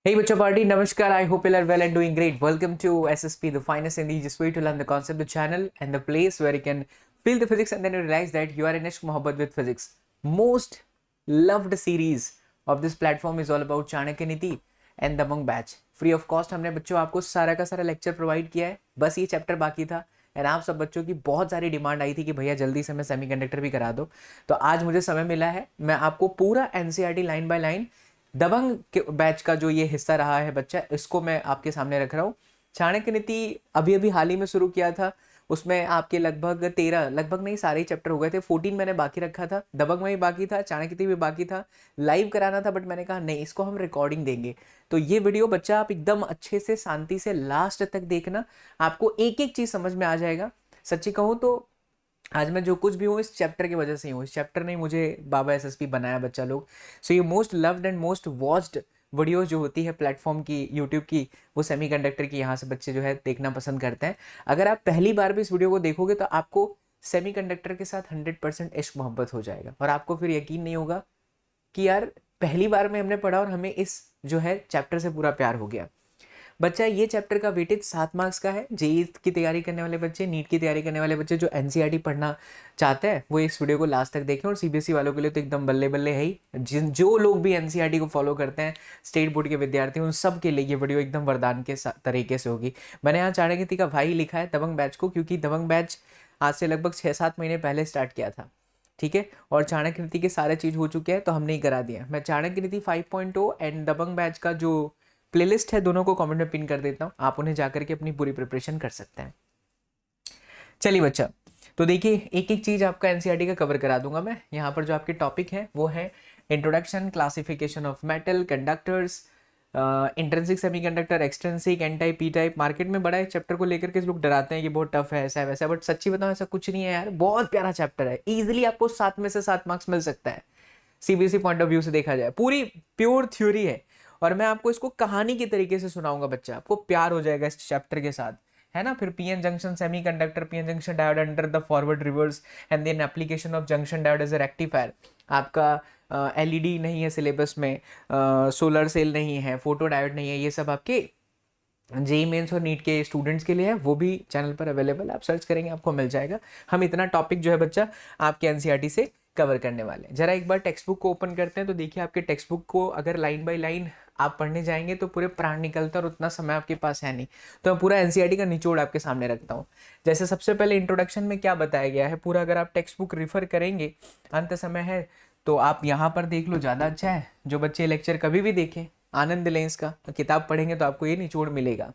Hey Bachcha Party, Namaskar. I hope you are well and doing great. Welcome to SSP, the finest and easiest way to learn the concept, the channel, and the place where you can feel the physics and then you realize that you are in Ishq Mohabbat with physics. Most loved series of this platform is all about Chanakya Niti and Dabang Batch. Free of cost हमने बच्चों आपको सारा का सारा lecture provide किया है, बस ये चैप्टर बाकी था। एंड आप सब बच्चों की बहुत सारी डिमांड आई थी कि भैया जल्दी से हमें सेमीकंडक्टर भी करा दो, तो आज मुझे समय मिला है। मैं आपको पूरा एनसीईआरटी लाइन बाय लाइन दबंग के बैच का जो ये हिस्सा रहा है बच्चा, इसको मैं आपके सामने रख रहा हूँ। चाणक्य नीति अभी अभी हाल ही में शुरू किया था, उसमें आपके लगभग 13, लगभग नहीं सारे ही चैप्टर हो गए थे। 14 मैंने बाकी रखा था, दबंग में भी बाकी था, चाणक्य नीति भी बाकी था, लाइव कराना था, बट मैंने कहा नहीं, इसको हम रिकॉर्डिंग देंगे। तो ये वीडियो बच्चा आप एकदम अच्छे से शांति से लास्ट तक देखना, आपको एक एक चीज समझ में आ जाएगा। सच्ची कहूँ तो आज मैं जो कुछ भी हूँ इस चैप्टर की वजह से ही हूँ। इस चैप्टर ने मुझे बाबा एसएसपी बनाया बच्चा लोग। सो ये most loved and most watched video जो होती है प्लेटफॉर्म की, यूट्यूब की, वो सेमीकंडक्टर की, यहाँ से बच्चे जो है देखना पसंद करते हैं। अगर आप पहली बार भी इस वीडियो को देखोगे तो आपको सेमीकंडक्टर के साथ 100% इश्क मोहब्बत हो जाएगा और आपको फिर यकीन नहीं होगा कि यार पहली बार में हमने पढ़ा और हमें इस जो है चैप्टर से पूरा प्यार हो गया। बच्चा ये चैप्टर का वेटेज 7 मार्क्स का है। जेई की तैयारी करने वाले बच्चे, नीट की तैयारी करने वाले बच्चे जो एनसीईआरटी पढ़ना चाहते हैं वो इस वीडियो को लास्ट तक देखें। और सीबीएसई वालों के लिए तो एकदम बल्ले बल्ले है ही, जिन जो लोग भी एनसीईआरटी को फॉलो करते हैं, स्टेट बोर्ड के विद्यार्थी, उन सब के लिए ये वीडियो एकदम वरदान के तरीके से होगी। मैंने यहाँ चाणक्य का भाई लिखा है दबंग बैच को, क्योंकि दबंग बैच आज से लगभग 6-7 महीने पहले स्टार्ट किया था, ठीक है। और चाणक्य नीति के सारे चीज हो चुके हैं तो हमने ही करा दिया। मैं चाणक्य नीति 5.0 एंड दबंग बैच का जो प्लेलिस्ट है दोनों को कमेंट में पिन कर देता हूँ, आप उन्हें जाकर के अपनी पूरी प्रिपरेशन कर सकते हैं। चलिए बच्चा, तो देखिए एक एक चीज आपका एनसीईआरटी का कवर करा दूंगा मैं। यहाँ पर जो आपके टॉपिक है वो है introduction, classification of metal, conductors, intrinsic semiconductor, extrinsic, N type, P type. Market में बड़ा है चैप्टर को लेकर के लोग डराते हैं कि बहुत टफ है, ऐसा है वैसा है, बट सच्ची बताऊं ऐसा कुछ नहीं है यार, बहुत प्यारा चैप्टर है। इजीली आपको 7 में से 7 मार्क्स मिल सकता है सीबीएसई पॉइंट ऑफ व्यू से देखा जाए। पूरी प्योर थ्योरी है और मैं आपको इसको कहानी के तरीके से सुनाऊंगा बच्चा, आपको प्यार हो जाएगा इस चैप्टर के साथ, है ना। फिर PN junction semiconductor, PN junction diode under the forward reverse and then application of junction diode as a rectifier. आपका एलईडी नहीं है सिलेबस में, सोलर सेल नहीं है, फोटो डायोड नहीं है, ये सब आपके जेई मेंस और नीट के स्टूडेंट्स के लिए है, वो भी चैनल पर अवेलेबल, आप सर्च करेंगे आपको मिल जाएगा। हम इतना टॉपिक जो है बच्चा आपके एनसीईआरटी से कवर करने वाले हैं। जरा एक बार टेक्स्ट बुक को ओपन करते हैं तो देखिए आपके टेक्स्ट बुक को अगर लाइन बाय लाइन आप पढ़ने जाएंगे तो पूरे प्राण निकलता है और उतना समय आपके पास है नहीं, तो मैं पूरा एनसीईआरटी का निचोड़ आपके सामने रखता हूँ। जैसे सबसे पहले इंट्रोडक्शन में क्या बताया गया है पूरा, अगर आप टेक्स्ट बुक रिफर करेंगे, अंत समय है तो आप यहाँ पर देख लो, ज़्यादा अच्छा है। जो बच्चे लेक्चर कभी भी देखें, आनंद लें इसका, तो किताब पढ़ेंगे तो आपको ये निचोड़ मिलेगा।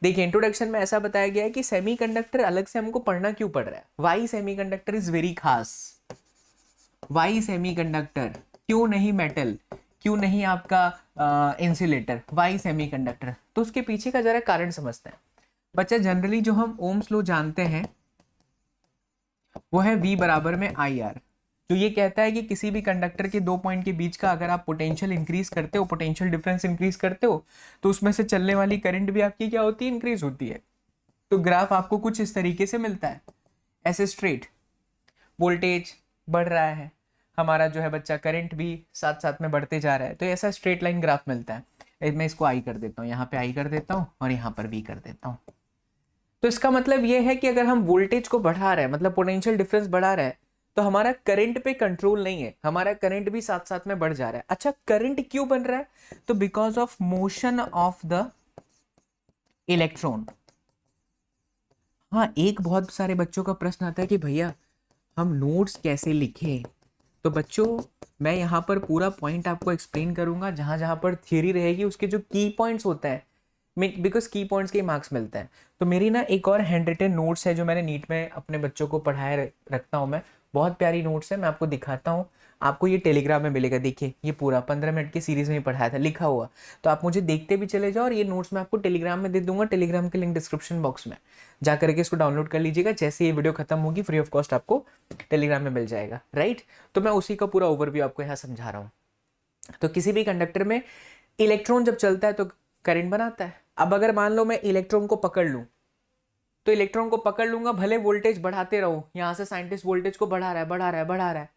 देखिए इंट्रोडक्शन में ऐसा बताया गया है कि सेमीकंडक्टर अलग से हमको पढ़ना क्यों पड़ रहा है, वाई सेमीकंडक्टर इज वेरी खास, वाई सेमीकंडक्टर, क्यों नहीं मेटल, क्यों नहीं आपका इंसुलेटर, वाई सेमीकंडक्टर। तो उसके पीछे का जरा कारण समझते हैं बच्चा। जनरली जो हम ओम्स लॉ जानते हैं वो है V बराबर में IR, जो ये कहता है कि किसी भी कंडक्टर के 2 पॉइंट के बीच का अगर आप पोटेंशियल इंक्रीज करते हो, पोटेंशियल डिफरेंस इंक्रीज करते हो, तो उसमें से चलने वाली करंट भी आपकी क्या होती है, इंक्रीज होती है। तो ग्राफ आपको कुछ इस तरीके से मिलता है, ऐसे स्ट्रेट, वोल्टेज बढ़ रहा है, हमारा जो है बच्चा करंट भी साथ साथ में बढ़ते जा रहा है, तो ऐसा स्ट्रेट लाइन ग्राफ मिलता है। मैं इसको आई कर देता हूँ, यहाँ पे आई कर देता हूँ और यहाँ पर भी कर देता हूँ। तो इसका मतलब ये है कि अगर हम वोल्टेज को बढ़ा रहे हैं, मतलब पोटेंशियल डिफरेंस बढ़ा रहे हैं, तो हमारा करंट पे कंट्रोल नहीं है, हमारा करंट भी साथ साथ में बढ़ जा रहा है। अच्छा, करंट क्यों बन रहा है, तो because of motion of the electron. हाँ, एक बहुत सारे बच्चों का प्रश्न आता है कि भैया हम नोट्स कैसे लिखें। तो बच्चों मैं यहाँ पर पूरा पॉइंट आपको एक्सप्लेन करूंगा, जहां जहां पर थियरी रहेगी उसके जो की पॉइंट्स होते हैं, बिकॉज की पॉइंट्स के मार्क्स मिलते हैं। तो मेरी ना एक और हैंड रिटन नोट्स है जो मैंने नीट में अपने बच्चों को पढ़ाए रखता हूँ मैं, बहुत प्यारी नोट्स है, मैं आपको दिखाता हूँ। आपको ये टेलीग्राम में मिलेगा, देखिए ये पूरा 15 मिनट की सीरीज में ही पढ़ाया था, लिखा हुआ। तो आप मुझे देखते भी चले जाओ और ये नोट्स मैं आपको टेलीग्राम में दे दूंगा, टेलीग्राम के लिंक डिस्क्रिप्शन बॉक्स में जा करके इसको डाउनलोड कर लीजिएगा। जैसे ये वीडियो खत्म होगी फ्री ऑफ कॉस्ट आपको टेलीग्राम में मिल जाएगा, राइट। तो मैं उसी का पूरा ओवरव्यू आपको यहाँ समझा रहा हूँ। तो किसी भी कंडक्टर में इलेक्ट्रॉन जब चलता है तो करंट बनाता है। अब अगर मान लो मैं इलेक्ट्रॉन को पकड़ लूं, तो इलेक्ट्रॉन को पकड़ लूंगा, भले वोल्टेज बढ़ाते रहो, यहां से साइंटिस्ट वोल्टेज को बढ़ा रहा है, बढ़ा रहा है, बढ़ा रहा है,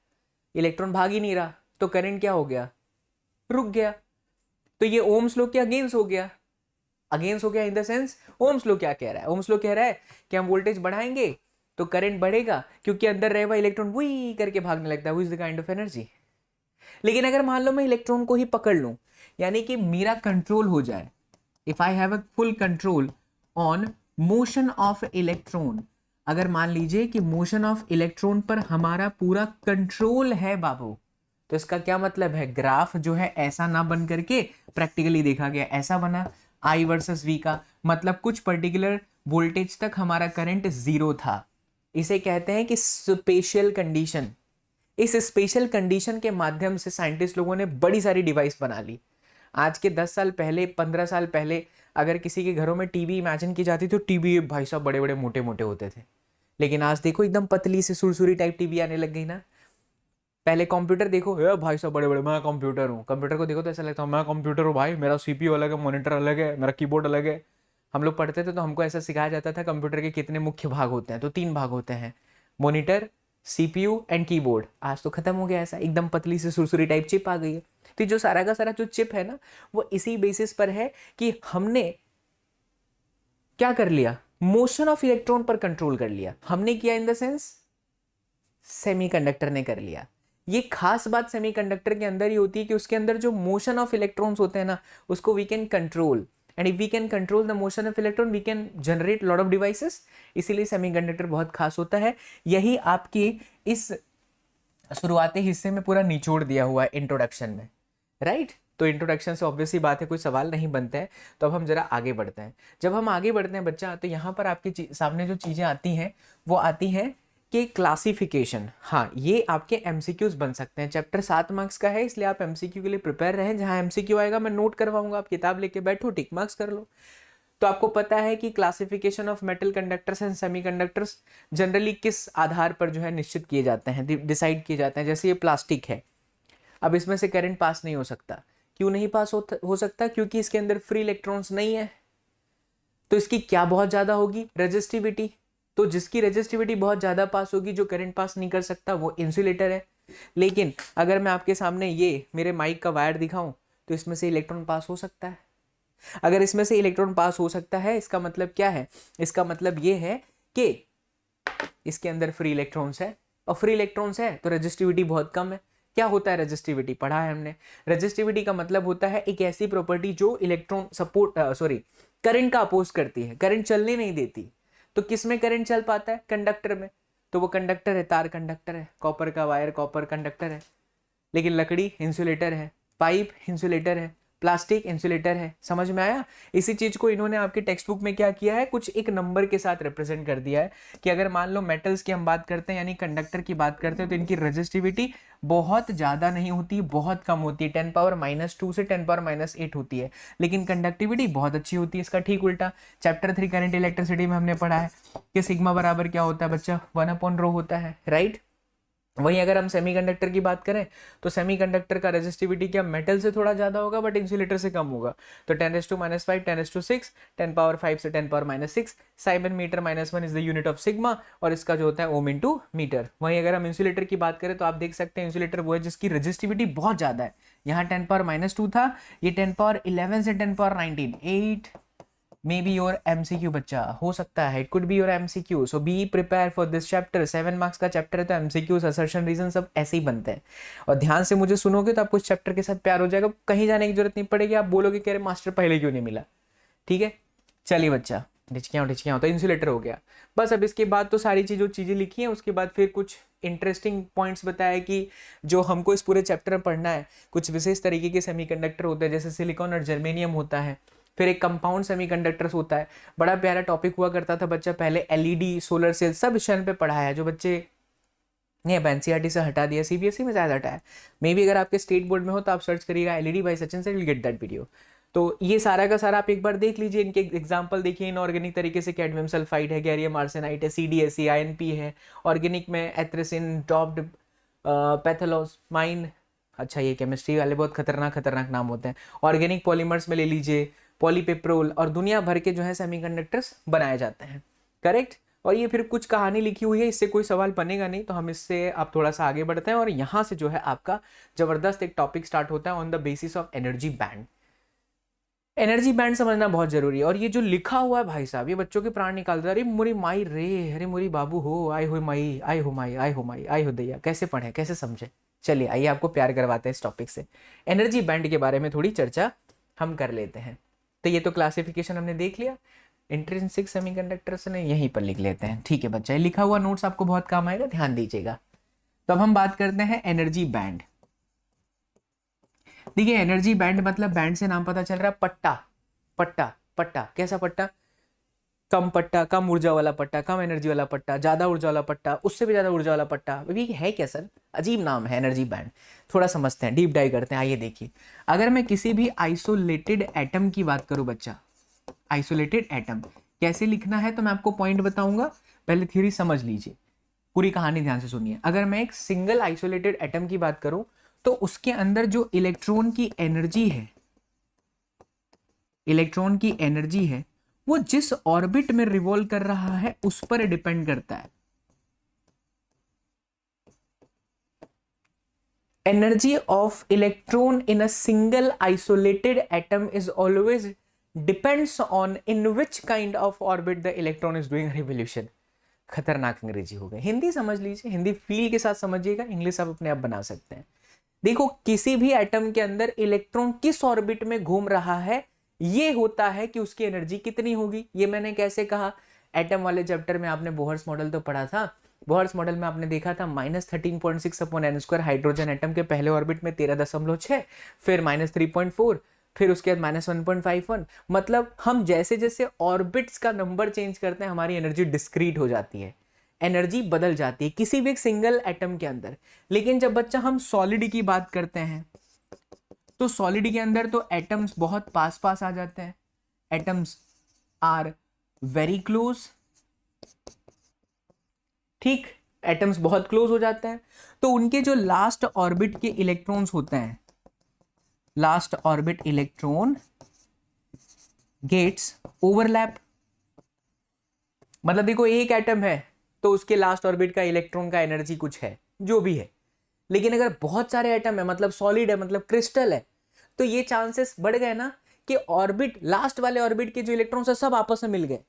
इलेक्ट्रॉन भाग ही नहीं रहा, तो करंट क्या हो गया, रुक गया। तो ये ओम्स लॉ के अगेंस्ट हो गया। अगेंस्ट हो गया in the sense, Ohm's law क्या कह रहा है? ओम्स लॉ कह रहा है कि हम वोल्टेज बढ़ाएंगे तो करंट बढ़ेगा, क्योंकि अंदर रहे हुआ इलेक्ट्रॉन वही करके भागने लगता है, which the kind of energy. लेकिन अगर मान लो मैं इलेक्ट्रॉन को ही पकड़ लूं, यानी कि मेरा कंट्रोल हो जाए, if I have a full control on motion of electron, अगर मान लीजिए कि मोशन ऑफ इलेक्ट्रॉन पर हमारा पूरा कंट्रोल है बाबू, तो इसका क्या मतलब है? ग्राफ जो है ऐसा ना बन करके प्रैक्टिकली देखा गया ऐसा बना, आई वर्सेस वी का, मतलब कुछ पर्टिकुलर वोल्टेज तक हमारा करंट जीरो था। इसे कहते हैं कि स्पेशल कंडीशन। इस स्पेशल कंडीशन के माध्यम से साइंटिस्ट लोगों ने बड़ी सारी डिवाइस बना ली। आज के 10 साल पहले, 15 साल पहले अगर किसी के घरों में टीवी इमेजिन की जाती तो टीवी भाई साहब बड़े बड़े मोटे मोटे होते थे, लेकिन आज देखो एकदम पतली से सुरसुरी टाइप टीवी आने लग गई ना। पहले कंप्यूटर देखो, ए भाई साहब बड़े बड़े, मैं कंप्यूटर हूँ, कंप्यूटर को देखो तो ऐसा लगता है मैं कंप्यूटर हूँ भाई, मेरा सीपीयू अलग है, मॉनिटर अलग है, मेरा कीबोर्ड अलग है। हम लोग पढ़ते थे तो हमको ऐसा सिखाया जाता था कंप्यूटर के कितने मुख्य भाग होते हैं, तो 3 भाग होते हैं, मॉनिटर, सीपीयू एंड कीबोर्ड। आज तो खत्म हो गया, ऐसा एकदम पतली से सुरसुरी टाइप चिप आ गई है। तो जो सारा का सारा जो चिप है ना, वो इसी बेसिस पर है कि हमने क्या कर लिया, मोशन ऑफ इलेक्ट्रॉन पर कंट्रोल कर लिया। हमने किया इन द सेंस सेमीकंडक्टर ने कर लिया। ये खास बात सेमीकंडक्टर के अंदर ही होती है कि उसके अंदर जो मोशन ऑफ इलेक्ट्रॉन्स होते हैं ना, उसको we can control, and if we can control the motion of electron we can generate lot of devices. इसीलिए सेमीकंडक्टर बहुत खास होता है। यही आपकी इस शुरुआती हिस्से में पूरा निचोड़ दिया हुआ है इंट्रोडक्शन में, राइट? तो इंट्रोडक्शन से ऑब्वियसली बात है, कोई सवाल नहीं बनता है। तो अब हम जरा आगे बढ़ते हैं। जब हम आगे बढ़ते हैं बच्चा, तो यहाँ पर आपके सामने जो चीज़ें आती हैं वो आती हैं कि क्लासिफिकेशन। हाँ, ये आपके एमसीक्यूज बन सकते हैं। चैप्टर 7 मार्क्स का है, इसलिए आप एमसीक्यू के लिए प्रिपेयर रहें। जहाँ एमसीक्यू आएगा मैं नोट करवाऊंगा, आप किताब लेके बैठो, टिक मार्क्स कर लो। तो आपको पता है कि classification of metal conductors and semiconductors generally किस आधार पर जो है निश्चित किए जाते हैं, डिसाइड किए जाते हैं। जैसे ये प्लास्टिक है, अब इसमें से करंट पास नहीं हो सकता। क्यों नहीं पास हो सकता? क्योंकि इसके अंदर फ्री इलेक्ट्रॉन्स नहीं है। तो इसकी क्या बहुत ज़्यादा होगी? रेजिस्टिविटी। तो जिसकी रेजिस्टिविटी बहुत ज़्यादा पास होगी, जो करंट पास नहीं कर सकता, वो इंसुलेटर है। लेकिन अगर मैं आपके सामने ये मेरे माइक का वायर दिखाऊं, तो इसमें से इलेक्ट्रॉन पास हो सकता है। अगर इसमें से इलेक्ट्रॉन पास हो सकता है, इसका मतलब क्या है? इसका मतलब ये है कि इसके अंदर फ्री इलेक्ट्रॉन्स है, और फ्री इलेक्ट्रॉन्स है तो रेजिस्टिविटी बहुत कम है। क्या होता है रेजिस्टिविटी? पढ़ा है हमने। रेजिस्टिविटी का मतलब होता है एक ऐसी प्रॉपर्टी जो इलेक्ट्रॉन करंट का अपोज करती है, करंट चलने नहीं देती। तो किस में करंट चल पाता है? कंडक्टर में। तो वो कंडक्टर है, तार कंडक्टर है, कॉपर का वायर कॉपर कंडक्टर है। लेकिन लकड़ी इंसुलेटर है, पाइप इंसुलेटर है, प्लास्टिक इंसुलेटर है। समझ में आया? इसी चीज को इन्होंने आपके टेक्स्ट बुक में क्या किया है, कुछ एक नंबर के साथ रिप्रेजेंट कर दिया है कि अगर मान लो मेटल्स की हम बात करते हैं, यानी कंडक्टर की बात करते हैं, तो इनकी रेजिस्टिविटी बहुत ज़्यादा नहीं होती, बहुत कम होती है, 10⁻² से 10⁻8 होती है। लेकिन कंडक्टिविटी बहुत अच्छी होती है। इसका ठीक उल्टा चैप्टर 3 करंट इलेक्ट्रिसिटी में हमने पढ़ा है कि सिग्मा बराबर क्या होता है बच्चा? 1/ρ होता है, राइट? वहीं अगर हम सेमीकंडक्टर की बात करें, तो सेमीकंडक्टर का रेजिस्टिविटी क्या मेटल से थोड़ा ज़्यादा होगा, बट इंसुलेटर से कम होगा। तो 10⁻⁻5, 10⁻6, 10⁻5 से 10⁻6, siemens metre -1 is the unit of sigma, और इसका जो होता है ओम इंटू मीटर। वहीं अगर हम इंसुलेटर की बात करें, तो आप देख सकते हैं इंसुलेटर वो है जिसकी रेजिस्टिविटी बहुत ज़्यादा है। यहाँ 10⁻2 था, ये 10⁻11 से 10⁻19, 8 मे बी योर एमसीक्यू बच्चा, हो सकता है, it could be your MCQ. So be prepare for this chapter. 7 marks का चैप्टर है, तो एमसीक्यूज, असर्शन, रीजन सब ऐसे ही बनते हैं। और ध्यान से मुझे सुनोगे तो आपको इस चैप्टर के साथ प्यार हो जाएगा, कहीं जाने की जरूरत नहीं पड़ेगी। आप बोलोगे कि अरे मास्टर पहले क्यों नहीं मिला? ठीक है, चलिए बच्चा, ढिचकियाँ तो इंसुलेटर हो गया। बस अब इसके बाद तो सारी चीज़ें लिखी हैं, उसके बाद फिर कुछ इंटरेस्टिंग पॉइंट्स बताया कि जो हमको इस पूरे चैप्टर में पढ़ना है। कुछ विशेष तरीके के सेमीकंडक्टर होते हैं, जैसे सिलिकॉन और जर्मेनियम होता है। फिर एक कंपाउंड सेमीकंडक्टर्स होता है, बड़ा प्यारा टॉपिक हुआ करता था बच्चा पहले। एलईडी, सोलर सेल, सब इस चैनल पे पढ़ाया है। जो बच्चे नहीं, अब एनसीईआरटी से हटा दिया, सीबीएसई में ज़्यादा हटाया। मे बी अगर आपके स्टेट बोर्ड में हो तो आप सर्च करिएगा एलईडी बाय सचिन से, विल गेट दैट वीडियो। तो ये सारा का सारा आप एक बार देख लीजिए। इनके एग्जाम्पल देखिए इनऑर्गेनिक तरीके से, कैडमियम सल्फाइड है, गैरियम आर्सेनाइट है, सीडीएसई, आईएनपी है। ऑर्गेनिक में एथ्रेसिन, डॉप्ड, पैथोलोमाइन। अच्छा, ये केमिस्ट्री वाले बहुत खतरनाक नाम होते हैं। ऑर्गेनिक पॉलीमर्स में ले लीजिए पॉलीपेप्रोल, और दुनिया भर के जो है सेमीकंडक्टर्स बनाए जाते हैं, करेक्ट। और ये फिर कुछ कहानी लिखी हुई है, इससे कोई सवाल बनेगा नहीं, तो हम इससे आप थोड़ा सा आगे बढ़ते हैं। और यहाँ से जो है आपका ज़बरदस्त एक टॉपिक स्टार्ट होता है on the basis of energy band. Energy band समझना बहुत जरूरी है। और ये जो लिखा हुआ है भाई साहब, ये बच्चों के प्राण निकालता है। अरे मुरी माई रे, अरे मुरी बाबू हो, आय हो माई, आय हो माई, आय हो माई, आय हो दैया। कैसे पढ़े, कैसे समझे? चलिए आइए आपको प्यार करवाते हैं इस टॉपिक से। एनर्जी बैंड के बारे में थोड़ी चर्चा हम कर लेते हैं। तो ये तो क्लासिफिकेशन हमने देख लिया। इंट्रिंसिक सेमीकंडक्टर्स ने यहीं पर लिख लेते हैं। ठीक है बच्चा, ये लिखा हुआ नोट्स आपको बहुत काम आएगा, ध्यान दीजिएगा। तो अब हम बात करते हैं एनर्जी बैंड। देखिए एनर्जी बैंड मतलब, बैंड से नाम पता चल रहा है, पट्टा। पट्टा, पट्टा कैसा पट्टा? कम पट्टा, कम ऊर्जा वाला पट्टा, कम एनर्जी वाला पट्टा, ज्यादा ऊर्जा वाला पट्टा, उससे भी ज्यादा ऊर्जा वाला पट्टा। अभी है क्या सर? अजीब नाम है एनर्जी बैंड। थोड़ा समझते हैं, डीप डाइव करते हैं। आइए देखिए, अगर मैं किसी भी आइसोलेटेड एटम की बात करूं बच्चा, आइसोलेटेड एटम कैसे लिखना है तो मैं आपको पॉइंट बताऊंगा, पहले थ्योरी समझ लीजिए, पूरी कहानी ध्यान से सुनिए। अगर मैं एक सिंगल आइसोलेटेड एटम की बात करूं तो उसके अंदर जो इलेक्ट्रॉन की एनर्जी है, इलेक्ट्रॉन की एनर्जी है, वो जिस ऑर्बिट में रिवॉल्व कर रहा है उस पर डिपेंड करता है। Energy of electron in a single isolated atom is always depends on in which kind of orbit the electron is doing revolution. खतरनाक अंग्रेजी हो गई, हिंदी समझ लीजिए, हिंदी फील के साथ समझिएगा, इंग्लिश आप अपने आप बना सकते हैं। देखो किसी भी एटम के अंदर इलेक्ट्रॉन किस ऑर्बिट में घूम रहा है, ये होता है कि उसकी एनर्जी कितनी होगी। ये मैंने कैसे कहा? एटम वाले चैप्टर में आपने बोहर्स मॉडल तो पढ़ा था। बोहर्स मॉडल में आपने देखा था -13.6/n², हाइड्रोजन एटम के पहले ऑर्बिट में 13.6, फिर -3.4, फिर उसके बाद -1.51। मतलब हम जैसे जैसे ऑर्बिट्स का नंबर चेंज करते हैं हमारी एनर्जी डिस्क्रीट हो जाती है, एनर्जी बदल जाती है किसी भी एक सिंगल एटम के अंदर। लेकिन जब बच्चा हम सॉलिड की बात करते हैं तो सॉलिड के अंदर तो एटम्स बहुत पास पास आ जाते हैं, एटम्स आर वेरी क्लोज। ठीक, एटम्स बहुत क्लोज हो जाते हैं। तो उनके जो लास्ट ऑर्बिट के इलेक्ट्रॉन्स होते हैं, last orbit electron gets overlap. मतलब देखो एक एटम है तो उसके लास्ट ऑर्बिट का इलेक्ट्रॉन का एनर्जी कुछ है, जो भी है। लेकिन अगर बहुत सारे एटम है, मतलब सॉलिड है, मतलब क्रिस्टल है, तो ये चांसेस बढ़ गए ना कि ऑर्बिट, लास्ट वाले ऑर्बिट के जो इलेक्ट्रॉन्स है सब आपस में मिल गए।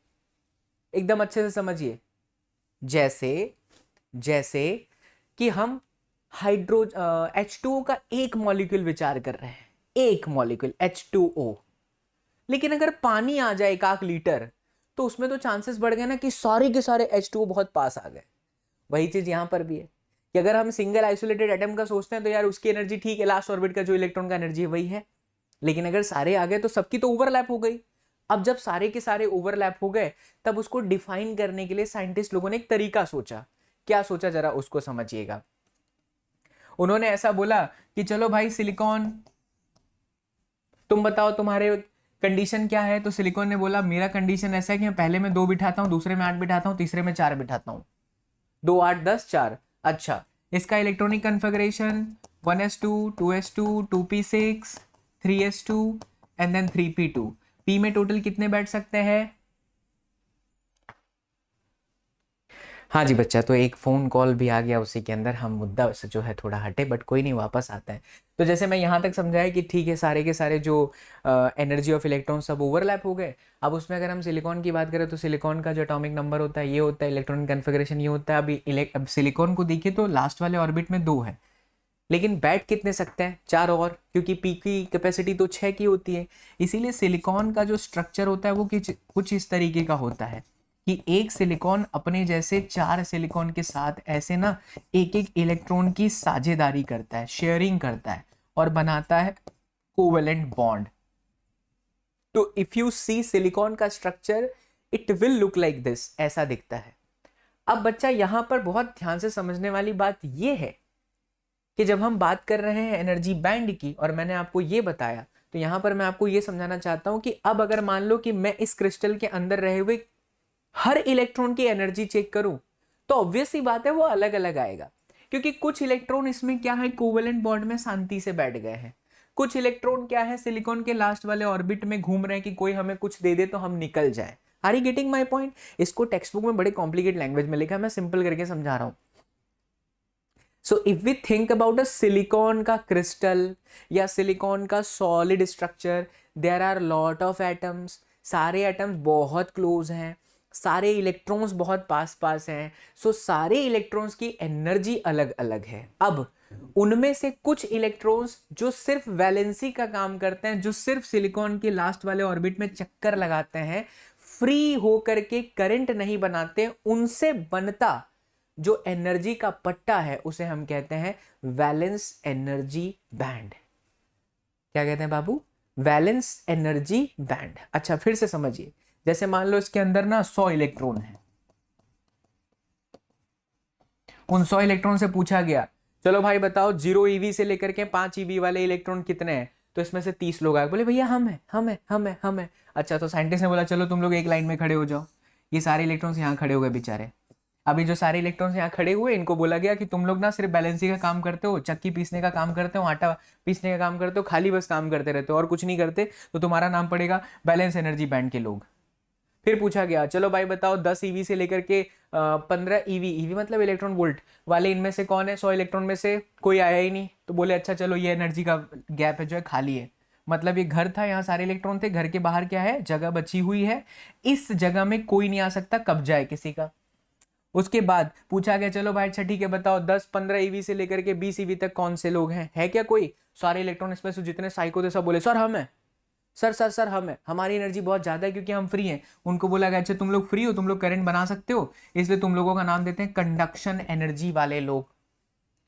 एकदम अच्छे से समझिए, जैसे जैसे कि हम हाइड्रो H2O का एक मॉलिक्यूल विचार कर रहे हैं, एक मॉलिक्यूल H2O। लेकिन अगर पानी आ जाए 1 लीटर तो उसमें तो चांसेस बढ़ गए ना कि सारे के सारे H2O बहुत पास आ गए। वही चीज यहां पर भी है कि अगर हम सिंगल आइसोलेटेड एटम का सोचते हैं तो यार उसकी एनर्जी ठीक है, लास्ट ऑर्बिट का जो इलेक्ट्रॉन का एनर्जी है वही है। लेकिन अगर सारे आ गए तो सबकी तो ओवरलैप हो गई। अब जब सारे के सारे ओवरलैप हो गए तब उसको डिफाइन करने के लिए साइंटिस्ट लोगों ने एक तरीका सोचा। क्या सोचा जरा उसको समझिएगा। उन्होंने ऐसा बोला कि चलो भाई सिलिकॉन, तुम बताओ तुम्हारे कंडीशन क्या है। तो सिलिकॉन ने बोला मेरा कंडीशन ऐसा है कि मैं पहले में 2 बिठाता हूं, दूसरे में 8 बिठाता हूं, तीसरे में 4 बिठाता हूं। 2 8 10 4। अच्छा, इसका electronic configuration 1s2 2s2 2p6 3s2 and then 3p2। p में टोटल कितने बैठ सकते हैं? हाँ जी बच्चा, तो एक फोन कॉल भी आ गया उसी के अंदर, हम मुद्दा से जो है थोड़ा हटे, बट कोई नहीं, वापस आता है। तो जैसे मैं यहाँ तक समझाया कि ठीक है सारे के सारे जो एनर्जी ऑफ इलेक्ट्रॉन सब ओवरलैप हो गए। अब उसमें अगर हम सिलिकॉन की बात करें तो सिलिकॉन का जो एटॉमिक नंबर होता है ये होता है, इलेक्ट्रॉनिक कन्फिगरेशन ये होता है। अब सिलिकॉन को देखिए तो लास्ट वाले ऑर्बिट में 2 है, लेकिन बैठ कितने सकते हैं? 4 और, क्योंकि पी की कैपेसिटी तो 6 की होती है। इसीलिए सिलिकॉन का जो स्ट्रक्चर होता है वो कुछ इस तरीके का होता है कि एक सिलिकॉन अपने जैसे 4 सिलिकॉन के साथ ऐसे ना एक एक इलेक्ट्रॉन की साझेदारी करता है, शेयरिंग करता है और बनाता है कोवेलेंट बॉन्ड। तो इफ यू सी सिलिकॉन का structure it will look like this, ऐसा दिखता है। अब बच्चा यहां पर बहुत ध्यान से समझने वाली बात यह है कि जब हम बात कर रहे हैं एनर्जी बैंड की और मैंने आपको ये बताया, तो यहां पर मैं आपको ये समझाना चाहता हूं कि अब अगर मान लो कि मैं इस क्रिस्टल के अंदर रहे हुए हर इलेक्ट्रॉन की एनर्जी चेक करूं तो ऑब्वियस सी बात है वो अलग अलग आएगा, क्योंकि कुछ इलेक्ट्रॉन इसमें क्या है, कोवेलेंट बॉन्ड में शांति से बैठ गए हैं। कुछ इलेक्ट्रॉन क्या है, सिलिकॉन के लास्ट वाले ऑर्बिट में घूम रहे हैं कि कोई हमें कुछ दे दे तो हम निकल जाए। Are you getting my point? इसको टेक्स्ट बुक में बड़े कॉम्प्लिकेट लैंग्वेज में लिखा है, मैं सिंपल करके समझा रहा हूं। So if we think about a silicon का क्रिस्टल या सिलिकॉन का solid structure, there are lot of atoms, सारे एटम्स बहुत क्लोज हैं, सारे इलेक्ट्रॉन्स बहुत पास पास हैं, सो सारे इलेक्ट्रॉन्स की एनर्जी अलग अलग है। अब उनमें से कुछ इलेक्ट्रॉन्स जो सिर्फ वैलेंसी का काम करते हैं, जो सिर्फ सिलिकॉन के लास्ट वाले ऑर्बिट में चक्कर लगाते हैं, फ्री होकर के करंट नहीं बनाते, उनसे बनता जो एनर्जी का पट्टा है उसे हम कहते हैं वैलेंस एनर्जी बैंड। क्या कहते हैं बाबू? Valence energy band. अच्छा फिर से समझिए, जैसे मान लो इसके अंदर ना 100 इलेक्ट्रॉन है, उन 100 इलेक्ट्रॉन से पूछा गया चलो भाई बताओ 0 ईवी से लेकर के 5 ईवी वाले इलेक्ट्रॉन कितने हैं, तो इसमें से 30 लोग आए, बोले भैया हम है हम है हम है हम है। अच्छा तो साइंटिस्ट ने बोला चलो तुम लोग एक लाइन में खड़े हो जाओ, ये सारे इलेक्ट्रॉन्स यहाँ खड़े हो गए बेचारे। अभी जो सारे इलेक्ट्रॉन्स यहाँ खड़े हुए इनको बोला गया कि तुम लोग ना सिर्फ बैलेंसिंग का काम करते हो, चक्की पीसने का काम करते हो, आटा पीसने का काम करते हो, खाली बस काम करते रहते हो और कुछ नहीं करते, तो तुम्हारा नाम पड़ेगा बैलेंस एनर्जी बैंड के लोग। फिर पूछा गया चलो भाई बताओ 10 ईवी से लेकर के 15 ईवी, ईवी मतलब इलेक्ट्रॉन वोल्ट वाले इनमें से कौन है, 100 इलेक्ट्रॉन में से कोई आया ही नहीं, तो बोले अच्छा चलो ये एनर्जी का गैप है जो है खाली है, मतलब ये घर था यहाँ सारे इलेक्ट्रॉन थे, घर के बाहर क्या है जगह बची हुई है, इस जगह में कोई नहीं आ सकता, कब्जा है किसी का। उसके बाद पूछा गया चलो भाई अच्छा ठीक है बताओ 10-15 ईवी से लेकर के 20 ईवी तक कौन से लोग हैं, है क्या कोई? सारे इलेक्ट्रॉन इसमें से जितने साइको थे सब बोले सर हम है, सर हम है, हमारी एनर्जी बहुत ज्यादा है क्योंकि हम फ्री हैं। उनको बोला गया अच्छा तुम लोग फ्री हो, तुम लोग करंट बना सकते हो, इसलिए तुम लोगों का नाम देते हैं कंडक्शन एनर्जी वाले लोग।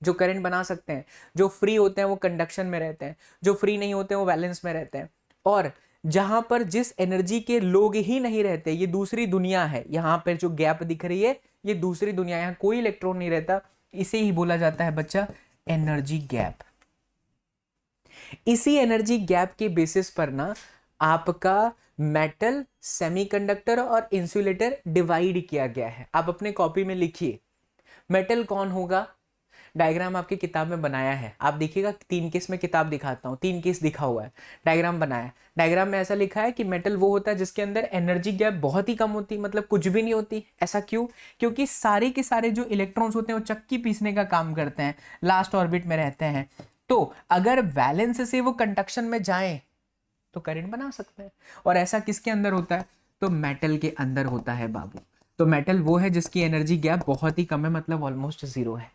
जो करंट बना सकते हैं, जो फ्री होते हैं वो कंडक्शन में रहते हैं, जो फ्री नहीं होते हैं वो बैलेंस में रहते हैं। और जहां पर जिस एनर्जी के लोग ही नहीं रहते, ये दूसरी दुनिया है, यहाँ पर जो गैप दिख रही है ये दूसरी दुनिया, यहाँ कोई इलेक्ट्रॉन नहीं रहता, इसे ही बोला जाता है बच्चा एनर्जी गैप। इसी एनर्जी गैप के बेसिस पर ना आपका मेटल, सेमीकंडक्टर और इंसुलेटर डिवाइड किया गया है। आप अपने कॉपी में लिखिए मेटल कौन होगा, डायग्राम आपकी किताब में बनाया है, आप देखिएगा 3 केस में किताब दिखाता हूं, 3 केस दिखा हुआ है, डायग्राम बनाया, डायग्राम में ऐसा लिखा है कि मेटल वो होता है जिसके अंदर एनर्जी गैप बहुत ही कम होती, मतलब कुछ भी नहीं होती। ऐसा क्यों? क्योंकि सारे के सारे जो इलेक्ट्रॉन्स होते हैं वो चक्की पीसने का काम करते हैं, लास्ट ऑर्बिट में रहते हैं, तो अगर वैलेंस से वो कंडक्शन में जाएं तो करंट बना सकते हैं। और ऐसा किसके अंदर होता है? तो मेटल के अंदर होता है बाबू। तो मेटल वो है जिसकी एनर्जी गैप बहुत ही कम है, मतलब ऑलमोस्ट 0 है।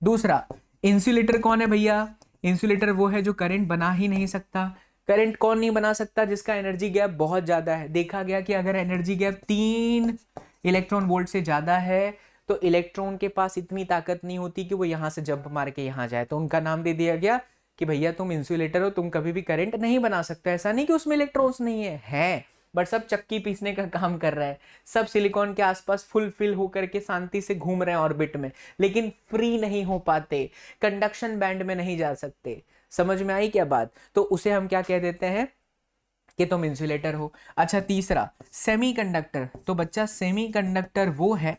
दूसरा इंसुलेटर कौन है भैया? इंसुलेटर वो है जो करंट बना ही नहीं सकता। करंट कौन नहीं बना सकता? जिसका एनर्जी गैप बहुत ज्यादा है। देखा गया कि अगर एनर्जी गैप 3 इलेक्ट्रॉन वोल्ट से ज्यादा है तो इलेक्ट्रॉन के पास इतनी ताकत नहीं होती कि वो यहां से जंप मार के यहां जाए, तो उनका नाम दे दिया गया कि भैया तुम इंसुलेटर हो, तुम कभी भी करंट नहीं बना सकते। ऐसा नहीं कि उसमें इलेक्ट्रॉन्स नहीं है बट सब चक्की पीसने का काम कर रहा है, सब सिलिकॉन के आसपास फुलफिल होकर के शांति से घूम रहे हैं ऑर्बिट में, लेकिन फ्री नहीं हो पाते, कंडक्शन बैंड में नहीं जा सकते। समझ में आई क्या बात? तो उसे हम क्या कह देते हैं कि तुम इंसुलेटर हो। अच्छा तीसरा सेमीकंडक्टर। तो बच्चा सेमीकंडक्टर वो है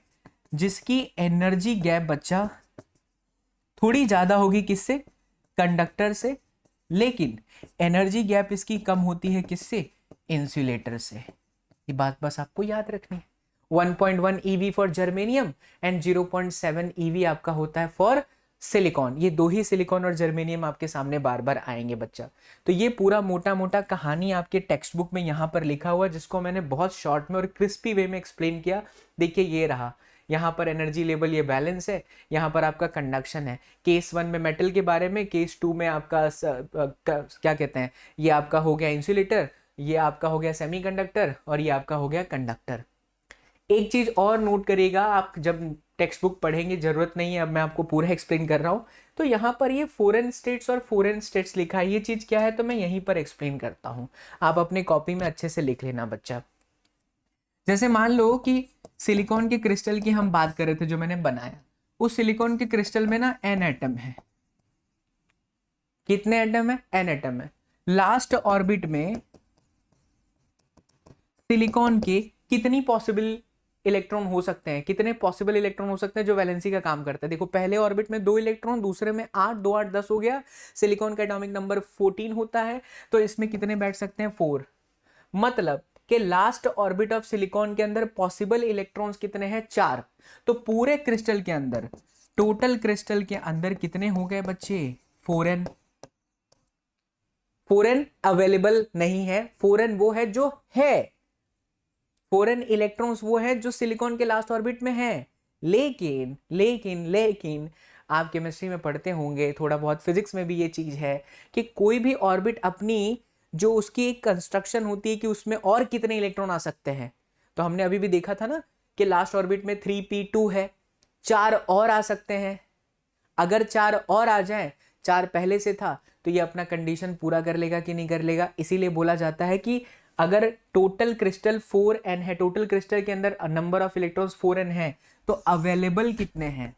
जिसकी एनर्जी गैप बच्चा थोड़ी ज्यादा होगी, किससे? कंडक्टर से, लेकिन एनर्जी गैप इसकी कम होती है किससे? इंसुलेटर से। ये बात बस आपको याद रखनी है। 1.1 EV for germanium and 0.7 EV आपका होता है फॉर सिलिकॉन। ये दो ही सिलिकॉन और जर्मेनियम आपके सामने बार बार आएंगे बच्चा। तो ये पूरा मोटा मोटा कहानी आपके टेक्स्ट बुक में यहाँ पर लिखा हुआ है, जिसको मैंने बहुत शॉर्ट में और क्रिस्पी वे में एक्सप्लेन किया। देखिए ये रहा, यहाँ पर एनर्जी लेवल ये बैलेंस है, यहाँ पर आपका कंडक्शन है। केस 1 में मेटल के बारे में, केस 2 में आपका क्या कहते हैं, ये आपका हो गया इंसुलेटर, ये आपका हो गया सेमीकंडक्टर और ये आपका हो गया कंडक्टर। एक चीज और नोट करिएगा, आप जब टेक्स्ट बुक पढ़ेंगे, जरूरत नहीं है अब मैं आपको पूरा एक्सप्लेन कर रहा हूँ, तो यहाँ पर ये फॉरेन स्टेट्स और फॉरेन स्टेट्स लिखा है, ये चीज क्या है तो मैं यहीं पर एक्सप्लेन करता हूँ, आप अपने कॉपी में अच्छे से लिख लेना बच्चा। जैसे मान लो कि सिलिकॉन के क्रिस्टल की हम बात कर रहे थे जो मैंने बनाया, उस सिलिकॉन के क्रिस्टल में ना n एटम है। कितने एटम है? n एटम है। लास्ट ऑर्बिट में सिलिकॉन के कितनी पॉसिबल इलेक्ट्रॉन हो सकते हैं, कितने पॉसिबल इलेक्ट्रॉन हो सकते हैं जो वैलेंसी का काम करते हैं? देखो पहले ऑर्बिट में 2 इलेक्ट्रॉन, दूसरे में 8, 2 8 10 हो गया। सिलिकॉन का एटॉमिक नंबर 14 होता है, तो इसमें कितने बैठ सकते हैं? 4। मतलब कि लास्ट ऑर्बिट ऑफ सिलिकॉन के अंदर पॉसिबल इलेक्ट्रॉन्स कितने हैं? 4। तो पूरे क्रिस्टल के अंदर, टोटल क्रिस्टल के अंदर कितने हो गए बच्चे? 4n। फॉरेन अवेलेबल नहीं है, फॉरेन वो है जो है, फॉरेन इलेक्ट्रॉन्स वो है जो सिलिकॉन के लास्ट ऑर्बिट में है। लेकिन लेकिन लेकिन आप केमिस्ट्री में पढ़ते होंगे, थोड़ा बहुत फिजिक्स में भी ये चीज है कि कोई भी ऑर्बिट अपनी जो उसकी एक कंस्ट्रक्शन होती है कि उसमें और कितने इलेक्ट्रॉन आ सकते हैं। तो हमने अभी भी देखा था ना कि लास्ट ऑर्बिट में 3p2 है, 4 और आ सकते हैं। अगर 4 और आ जाएं, 4 पहले से था, तो ये अपना कंडीशन पूरा कर लेगा कि नहीं कर लेगा। इसीलिए बोला जाता है कि अगर टोटल क्रिस्टल 4n है, टोटल क्रिस्टल के अंदर नंबर ऑफ इलेक्ट्रॉन्स 4n है, तो अवेलेबल कितने हैं?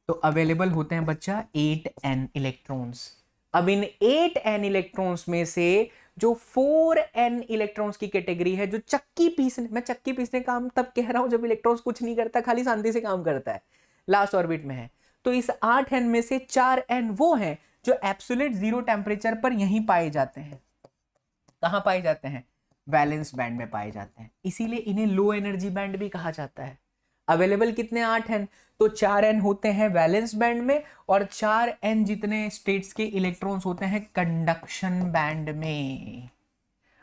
तो अवेलेबल होते हैं बच्चा 8n इलेक्ट्रॉन्स। अब इन 8n इलेक्ट्रॉन्स में से जो 4n इलेक्ट्रॉन्स की कैटेगरी है, जो चक्की पीसने, मैं चक्की पीसने काम तब कह रहा हूं जब इलेक्ट्रॉन्स कुछ नहीं करता, खाली शांति से काम करता है, लास्ट ऑर्बिट में है। तो इस 8n में से 4n वो हैं जो एब्सोल्यूट जीरो टेम्परेचर पर यहीं पाए जाते हैं। कहां पाए जाते हैं? वैलेंस बैंड में पाए जाते हैं। इसीलिए इन्हें लो एनर्जी बैंड भी कहा जाता है। अवेलेबल कितने 8n, तो 4n होते हैं वैलेंस बैंड में और 4n जितने स्टेट्स के इलेक्ट्रॉन्स होते हैं कंडक्शन बैंड में।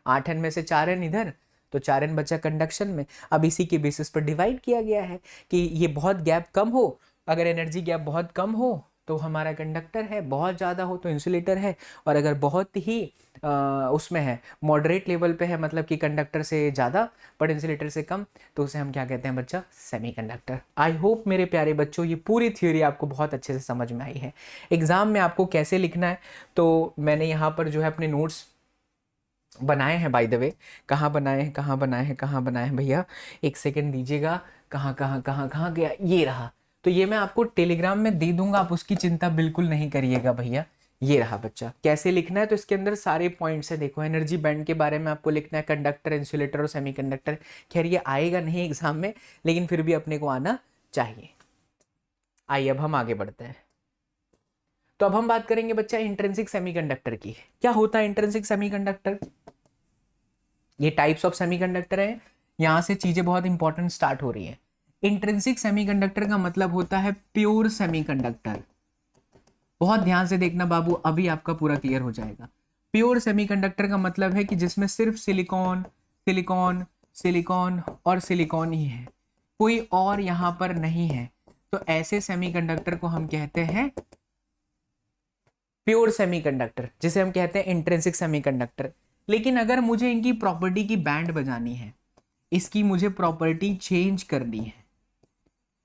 8n में से 4n इधर, तो 4n बचा कंडक्शन में। अब इसी के बेसिस पर डिवाइड किया गया है कि ये बहुत गैप कम हो, अगर एनर्जी गैप बहुत कम हो तो हमारा कंडक्टर है, बहुत ज़्यादा हो तो इंसुलेटर है, और अगर बहुत ही उसमें है, मॉडरेट लेवल पे है, मतलब कि कंडक्टर से ज़्यादा पर इंसुलेटर से कम, तो उसे हम क्या कहते हैं बच्चा? सेमीकंडक्टर। आई होप मेरे प्यारे बच्चों ये पूरी थ्योरी आपको बहुत अच्छे से समझ में आई है। एग्ज़ाम में आपको कैसे लिखना है, तो मैंने यहाँ पर जो है अपने नोट्स बनाए हैं। बाय द वे, कहाँ बनाए हैं, कहाँ बनाए हैं, कहाँ बनाए हैं भैया, एक सेकंड दीजिएगा। कहाँ कहाँ कहाँ कहाँ गया? ये रहा। तो ये मैं आपको टेलीग्राम में दे दूंगा, आप उसकी चिंता बिल्कुल नहीं करिएगा भैया। ये रहा बच्चा, कैसे लिखना है, तो इसके अंदर सारे पॉइंट्स है। देखो, एनर्जी बैंड के बारे में आपको लिखना है, कंडक्टर, इंसुलेटर और सेमीकंडक्टर। खैर ये आएगा नहीं एग्जाम में, लेकिन फिर भी अपने को आना चाहिए। आइए अब हम आगे बढ़ते हैं। तो अब हम बात करेंगे बच्चा इंट्रिंसिक सेमीकंडक्टर की। क्या होता है इंट्रिंसिक सेमीकंडक्टर? ये टाइप्स ऑफ सेमीकंडक्टर है, यहां से चीजें बहुत इंपॉर्टेंट स्टार्ट हो रही है। इंट्रिंसिक सेमीकंडक्टर का मतलब होता है प्योर सेमीकंडक्टर। बहुत ध्यान से देखना बाबू, अभी आपका पूरा क्लियर हो जाएगा। प्योर सेमीकंडक्टर का मतलब है कि जिसमें सिर्फ सिलिकॉन सिलिकॉन सिलिकॉन और सिलिकॉन ही है, कोई और यहां पर नहीं है। तो ऐसे सेमीकंडक्टर को हम कहते हैं प्योर सेमीकंडक्टर, जिसे हम कहते हैं इंट्रिंसिक सेमीकंडक्टर। लेकिन अगर मुझे इनकी प्रॉपर्टी की बैंड बजानी है, इसकी मुझे प्रॉपर्टी चेंज करनी है,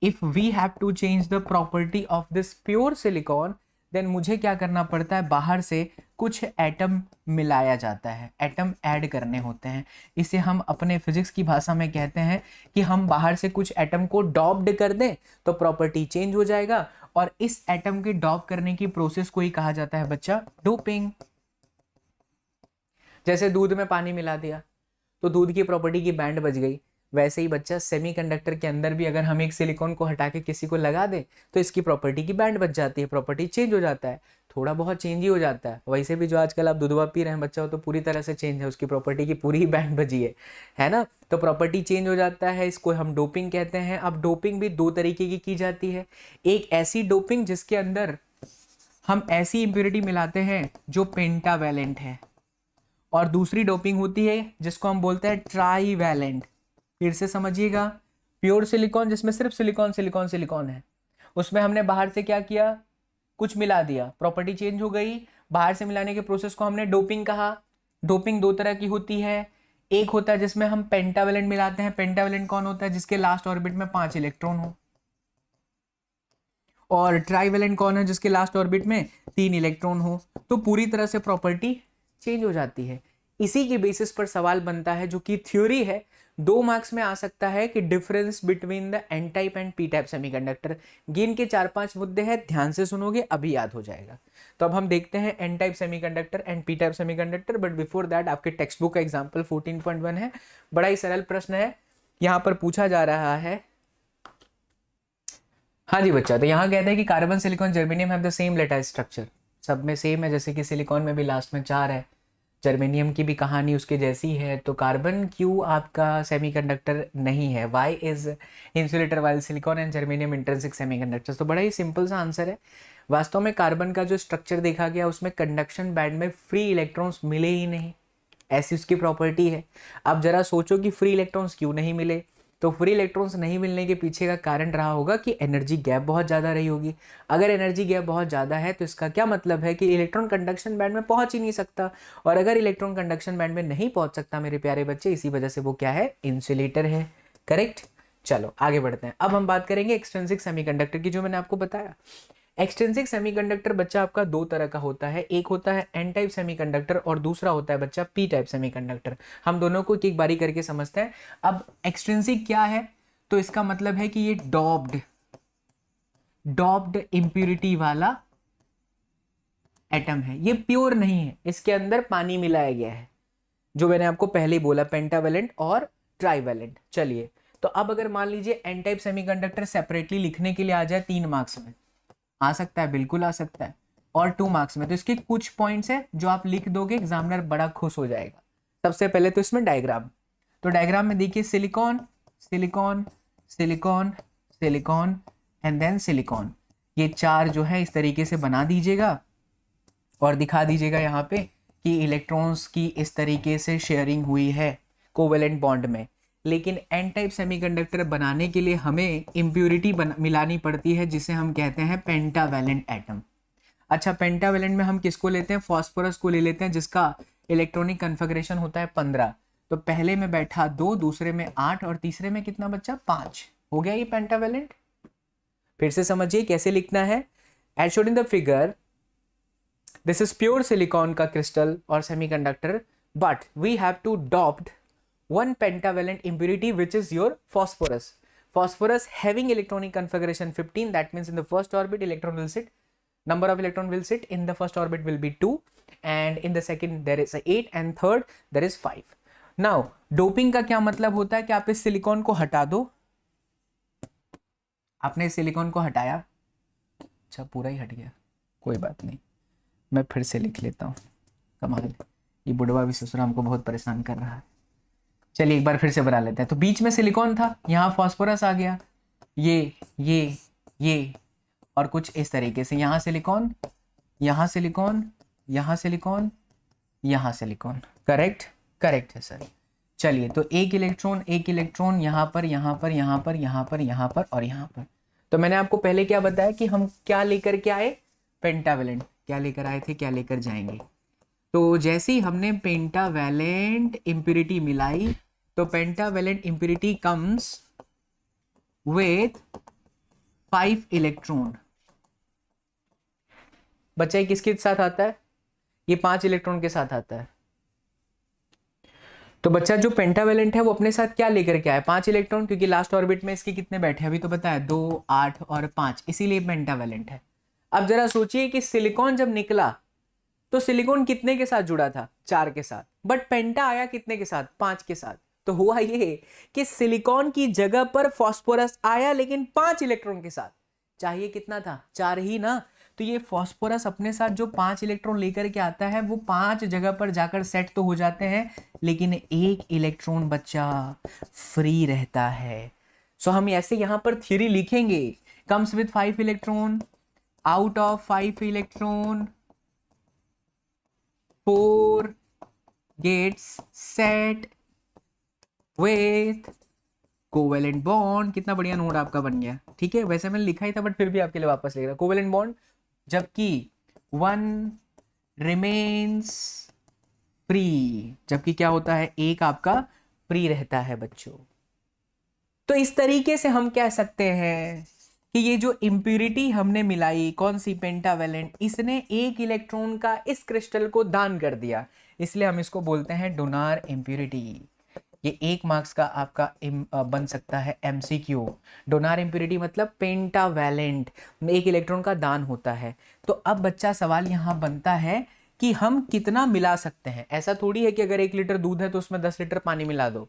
if we have to change the property of this pure silicon, then मुझे क्या करना पड़ता है? बाहर से कुछ एटम मिलाया जाता है, एटम ऐड करने होते हैं। इसे हम अपने फिजिक्स की भाषा में कहते हैं कि हम बाहर से कुछ एटम को डॉप्ड कर दें तो प्रॉपर्टी चेंज हो जाएगा, और इस एटम के डॉप करने की प्रोसेस को ही कहा जाता है बच्चा डोपिंग। जैसे दूध में पानी मिला दिया तो दूध की प्रॉपर्टी की बैंड बज गई, वैसे ही बच्चा सेमीकंडक्टर के अंदर भी अगर हम एक सिलिकॉन को हटा के किसी को लगा दें तो इसकी प्रॉपर्टी की बैंड बच जाती है, प्रॉपर्टी चेंज हो जाता है। थोड़ा बहुत चेंज ही हो जाता है, वैसे भी जो आजकल आप दूधवा पी रहे हैं बच्चा, वो तो पूरी तरह से चेंज है, उसकी प्रॉपर्टी की पूरी ही बैंड बजी है ना। तो प्रॉपर्टी चेंज हो जाता है, इसको हम डोपिंग कहते हैं। अब डोपिंग भी दो तरीके की जाती है। एक ऐसी डोपिंग जिसके अंदर हम ऐसी इंप्योरिटी मिलाते हैं जो पेंटावैलेंट है, और दूसरी डोपिंग होती है जिसको हम बोलते हैं ट्राईवैलेंट। फिर से समझिएगा, प्योर सिलिकॉन जिसमें सिर्फ सिलिकॉन सिलिकॉन सिलिकॉन है, उसमें हमने बाहर से क्या किया? कुछ मिला दिया, प्रॉपर्टी चेंज हो गई। बाहर से मिलाने के प्रोसेस को हमने डोपिंग कहा। डोपिंग दो तरह की होती है, एक होता है जिसमें हम पेंटावैलेंट मिलाते हैं। पेंटावैलेंट कौन होता है? जिसके लास्ट ऑर्बिट में 5 इलेक्ट्रॉन हो। और ट्राईवैलेंट कौन है? जिसके लास्ट ऑर्बिट में 3 इलेक्ट्रॉन हो। तो पूरी तरह से प्रॉपर्टी चेंज हो जाती है। इसी के बेसिस पर सवाल बनता है, जो कि थ्योरी है, 2 मार्क्स में आ सकता है, कि difference between the n type and p type semiconductor. गिन के 4-5 मुद्दे हैं, ध्यान से सुनोगे अभी याद हो जाएगा। तो अब हम देखते हैं n type semiconductor and p type semiconductor. But before that आपके टेक्स्ट बुक का एग्जाम्पल 14.1 है, बड़ा ही सरल प्रश्न है। यहाँ पर पूछा जा रहा है, हाँ जी बच्चा, तो यहाँ कहते हैं कि carbon silicon germanium have the same lattice structure. सब में सेम है, जैसे कि सिलिकॉन में भी लास्ट में 4 है, जर्मेनियम की भी कहानी उसके जैसी है। तो कार्बन क्यों आपका सेमीकंडक्टर नहीं है? Why is insulator while silicon and germanium intrinsic semiconductors? तो बड़ा ही सिंपल सा आंसर है। वास्तव में कार्बन का जो स्ट्रक्चर देखा गया उसमें कंडक्शन बैंड में फ्री इलेक्ट्रॉन्स मिले ही नहीं, ऐसी उसकी प्रॉपर्टी है। अब जरा सोचो कि फ्री इलेक्ट्रॉन्स क्यों नहीं मिले। तो फ्री इलेक्ट्रॉन्स नहीं मिलने के पीछे का कारण रहा होगा कि एनर्जी गैप बहुत ज़्यादा रही होगी। अगर एनर्जी गैप बहुत ज़्यादा है तो इसका क्या मतलब है कि इलेक्ट्रॉन कंडक्शन बैंड में पहुंच ही नहीं सकता, और अगर इलेक्ट्रॉन कंडक्शन बैंड में नहीं पहुंच सकता मेरे प्यारे बच्चे, इसी वजह से वो क्या है, इंसुलेटर है। करेक्ट। चलो आगे बढ़ते हैं। अब हम बात करेंगे एक्सट्रिंसिक सेमीकंडक्टर की, जो मैंने आपको बताया। एक्सट्रिंसिक सेमीकंडक्टर बच्चा आपका दो तरह का होता है, एक होता है एन टाइप सेमीकंडक्टर और दूसरा होता है बच्चा पी टाइप सेमीकंडक्टर। हम दोनों को एक बारी करके समझते हैं। अब एक्सट्रिंसिक क्या है, तो इसका मतलब है कि ये डॉप्ड इंप्यूरिटी वाला एटम है, ये प्योर नहीं है, इसके अंदर पानी मिलाया गया है, जो मैंने आपको पहले ही बोला, पेंटावेलेंट और ट्राइवेलेंट। चलिए, तो अब अगर मान लीजिए एन टाइप सेमीकंडक्टर सेपरेटली लिखने के लिए आ जाए 3 मार्क्स में, आ सकता है, बिल्कुल आ सकता है, और 2 मार्क्स में, तो इसके कुछ पॉइंट्स है जो आप लिख दोगे, एग्जामिनर बड़ा खुश हो जाएगा। सबसे पहले तो इसमें डायग्राम, तो डायग्राम में देखिए silicon silicon silicon silicon and then silicon, ये 4 जो है इस तरीके से बना दीजिएगा और दिखा दीजिएगा यहाँ पे कि इलेक्ट्रॉन्स की इस तरीके से शेयरिंग हुई है कोवेलेंट बॉन्ड में। लेकिन एन टाइप सेमीकंडक्टर बनाने के लिए हमें इम्प्यूरिटी मिलानी पड़ती है, जिसे हम कहते हैं पेंटावेलेंट एटम। अच्छा, पेंटावेलेंट में हम किसको लेते हैं, फॉस्फोरस को ले लेते हैं, जिसका इलेक्ट्रॉनिक कन्फिगरेशन होता है 15। तो पहले में बैठा 2, दूसरे में 8 और तीसरे में कितना बच्चा, 5। हो गया ये पेंटावेलेंट। फिर से समझिए कैसे लिखना है। As shown in the figure, this is pure silicon का क्रिस्टल और semiconductor, but we have to doped one pentavalent impurity which is your phosphorus. Phosphorus having electronic configuration 15, that means in the first orbit electron will sit, number of electron will sit in the first orbit will be 2, and in the second there is 8, and third there is 5. Now doping का क्या मतलब होता है कि आप इस silicon को हटा दो, आपने इस सिलिकॉन को हटाया, अच्छा पूरा ही हट गया, कोई बात नहीं, मैं फिर से लिख लेता हूँ। कमाल, ये बुढ़वा भी ससुरा हमको बहुत परेशान कर रहा है। चलिए एक बार फिर से बना लेते हैं। तो बीच में सिलिकॉन था, यहाँ फॉस्फोरस आ गया, ये और कुछ इस तरीके से, यहाँ सिलिकॉन, यहाँ सिलिकॉन, यहाँ सिलिकॉन, यहाँ सिलिकॉन। करेक्ट, करेक्ट है सर। चलिए, तो एक इलेक्ट्रॉन यहाँ पर, यहाँ पर, यहाँ पर, यहाँ पर, यहाँ पर और यहाँ पर। तो मैंने आपको पहले क्या बताया कि हम क्या लेकर के आए, पेंटावेलेंट। क्या लेकर आए थे, क्या लेकर जाएंगे। तो जैसे ही हमने पेंटावेलेंट इंप्यूरिटी मिलाई, तो pentavalent impurity comes with 5 electron. बच्चा ये किसके साथ आता है, ये 5 इलेक्ट्रॉन के साथ आता है। तो बच्चा जो पेंटावेलेंट है वो अपने साथ क्या लेकर के आया, 5 इलेक्ट्रॉन, क्योंकि लास्ट ऑर्बिट में इसके कितने बैठे अभी तो बताया, 2, 8 और 5, इसीलिए पेंटावेलेंट है। अब जरा सोचिए कि सिलिकॉन जब निकला तो सिलिकॉन कितने के साथ जुड़ा था, 4 के साथ, बट पेंटा आया कितने के साथ, 5 के साथ। तो हुआ ये कि सिलिकॉन की जगह पर फास्फोरस आया, लेकिन 5 इलेक्ट्रॉन के साथ। चाहिए कितना था, 4 ही ना। तो ये फास्फोरस अपने साथ जो 5 इलेक्ट्रॉन लेकर के आता है, वो 5 जगह पर जाकर सेट तो हो जाते हैं, लेकिन 1 इलेक्ट्रॉन बच्चा फ्री रहता है। सो हम ऐसे यहां पर थ्योरी लिखेंगे, comes with 5 electron, out of 5 electron 4 gets set with covalent bond. कितना बढ़िया नोट आपका बन गया, ठीक है। वैसे मैंने लिखा ही था बट फिर भी आपके लिए वापस लिख रहा, कोवेलेंट बॉन्ड, जबकि 1 रिमेन्स फ्री, जबकि क्या होता है, एक आपका फ्री रहता है बच्चों। तो इस तरीके से हम कह सकते हैं कि ये जो इम्प्यूरिटी हमने मिलाई, कौन सी, पेंटावेलेंट, इसने 1 इलेक्ट्रॉन का इस क्रिस्टल को दान कर दिया, इसलिए हम इसको बोलते हैं डोनार इम्प्यूरिटी। ये 1 मार्क्स का आपका बन सकता है एमसीक्यू। डोनार इम्प्यूरिटी मतलब पेंटावेलेंट, 1 इलेक्ट्रॉन का दान होता है। तो अब बच्चा सवाल यहाँ बनता है कि हम कितना मिला सकते हैं। ऐसा थोड़ी है कि अगर 1 लीटर दूध है तो उसमें 10 लीटर पानी मिला दो।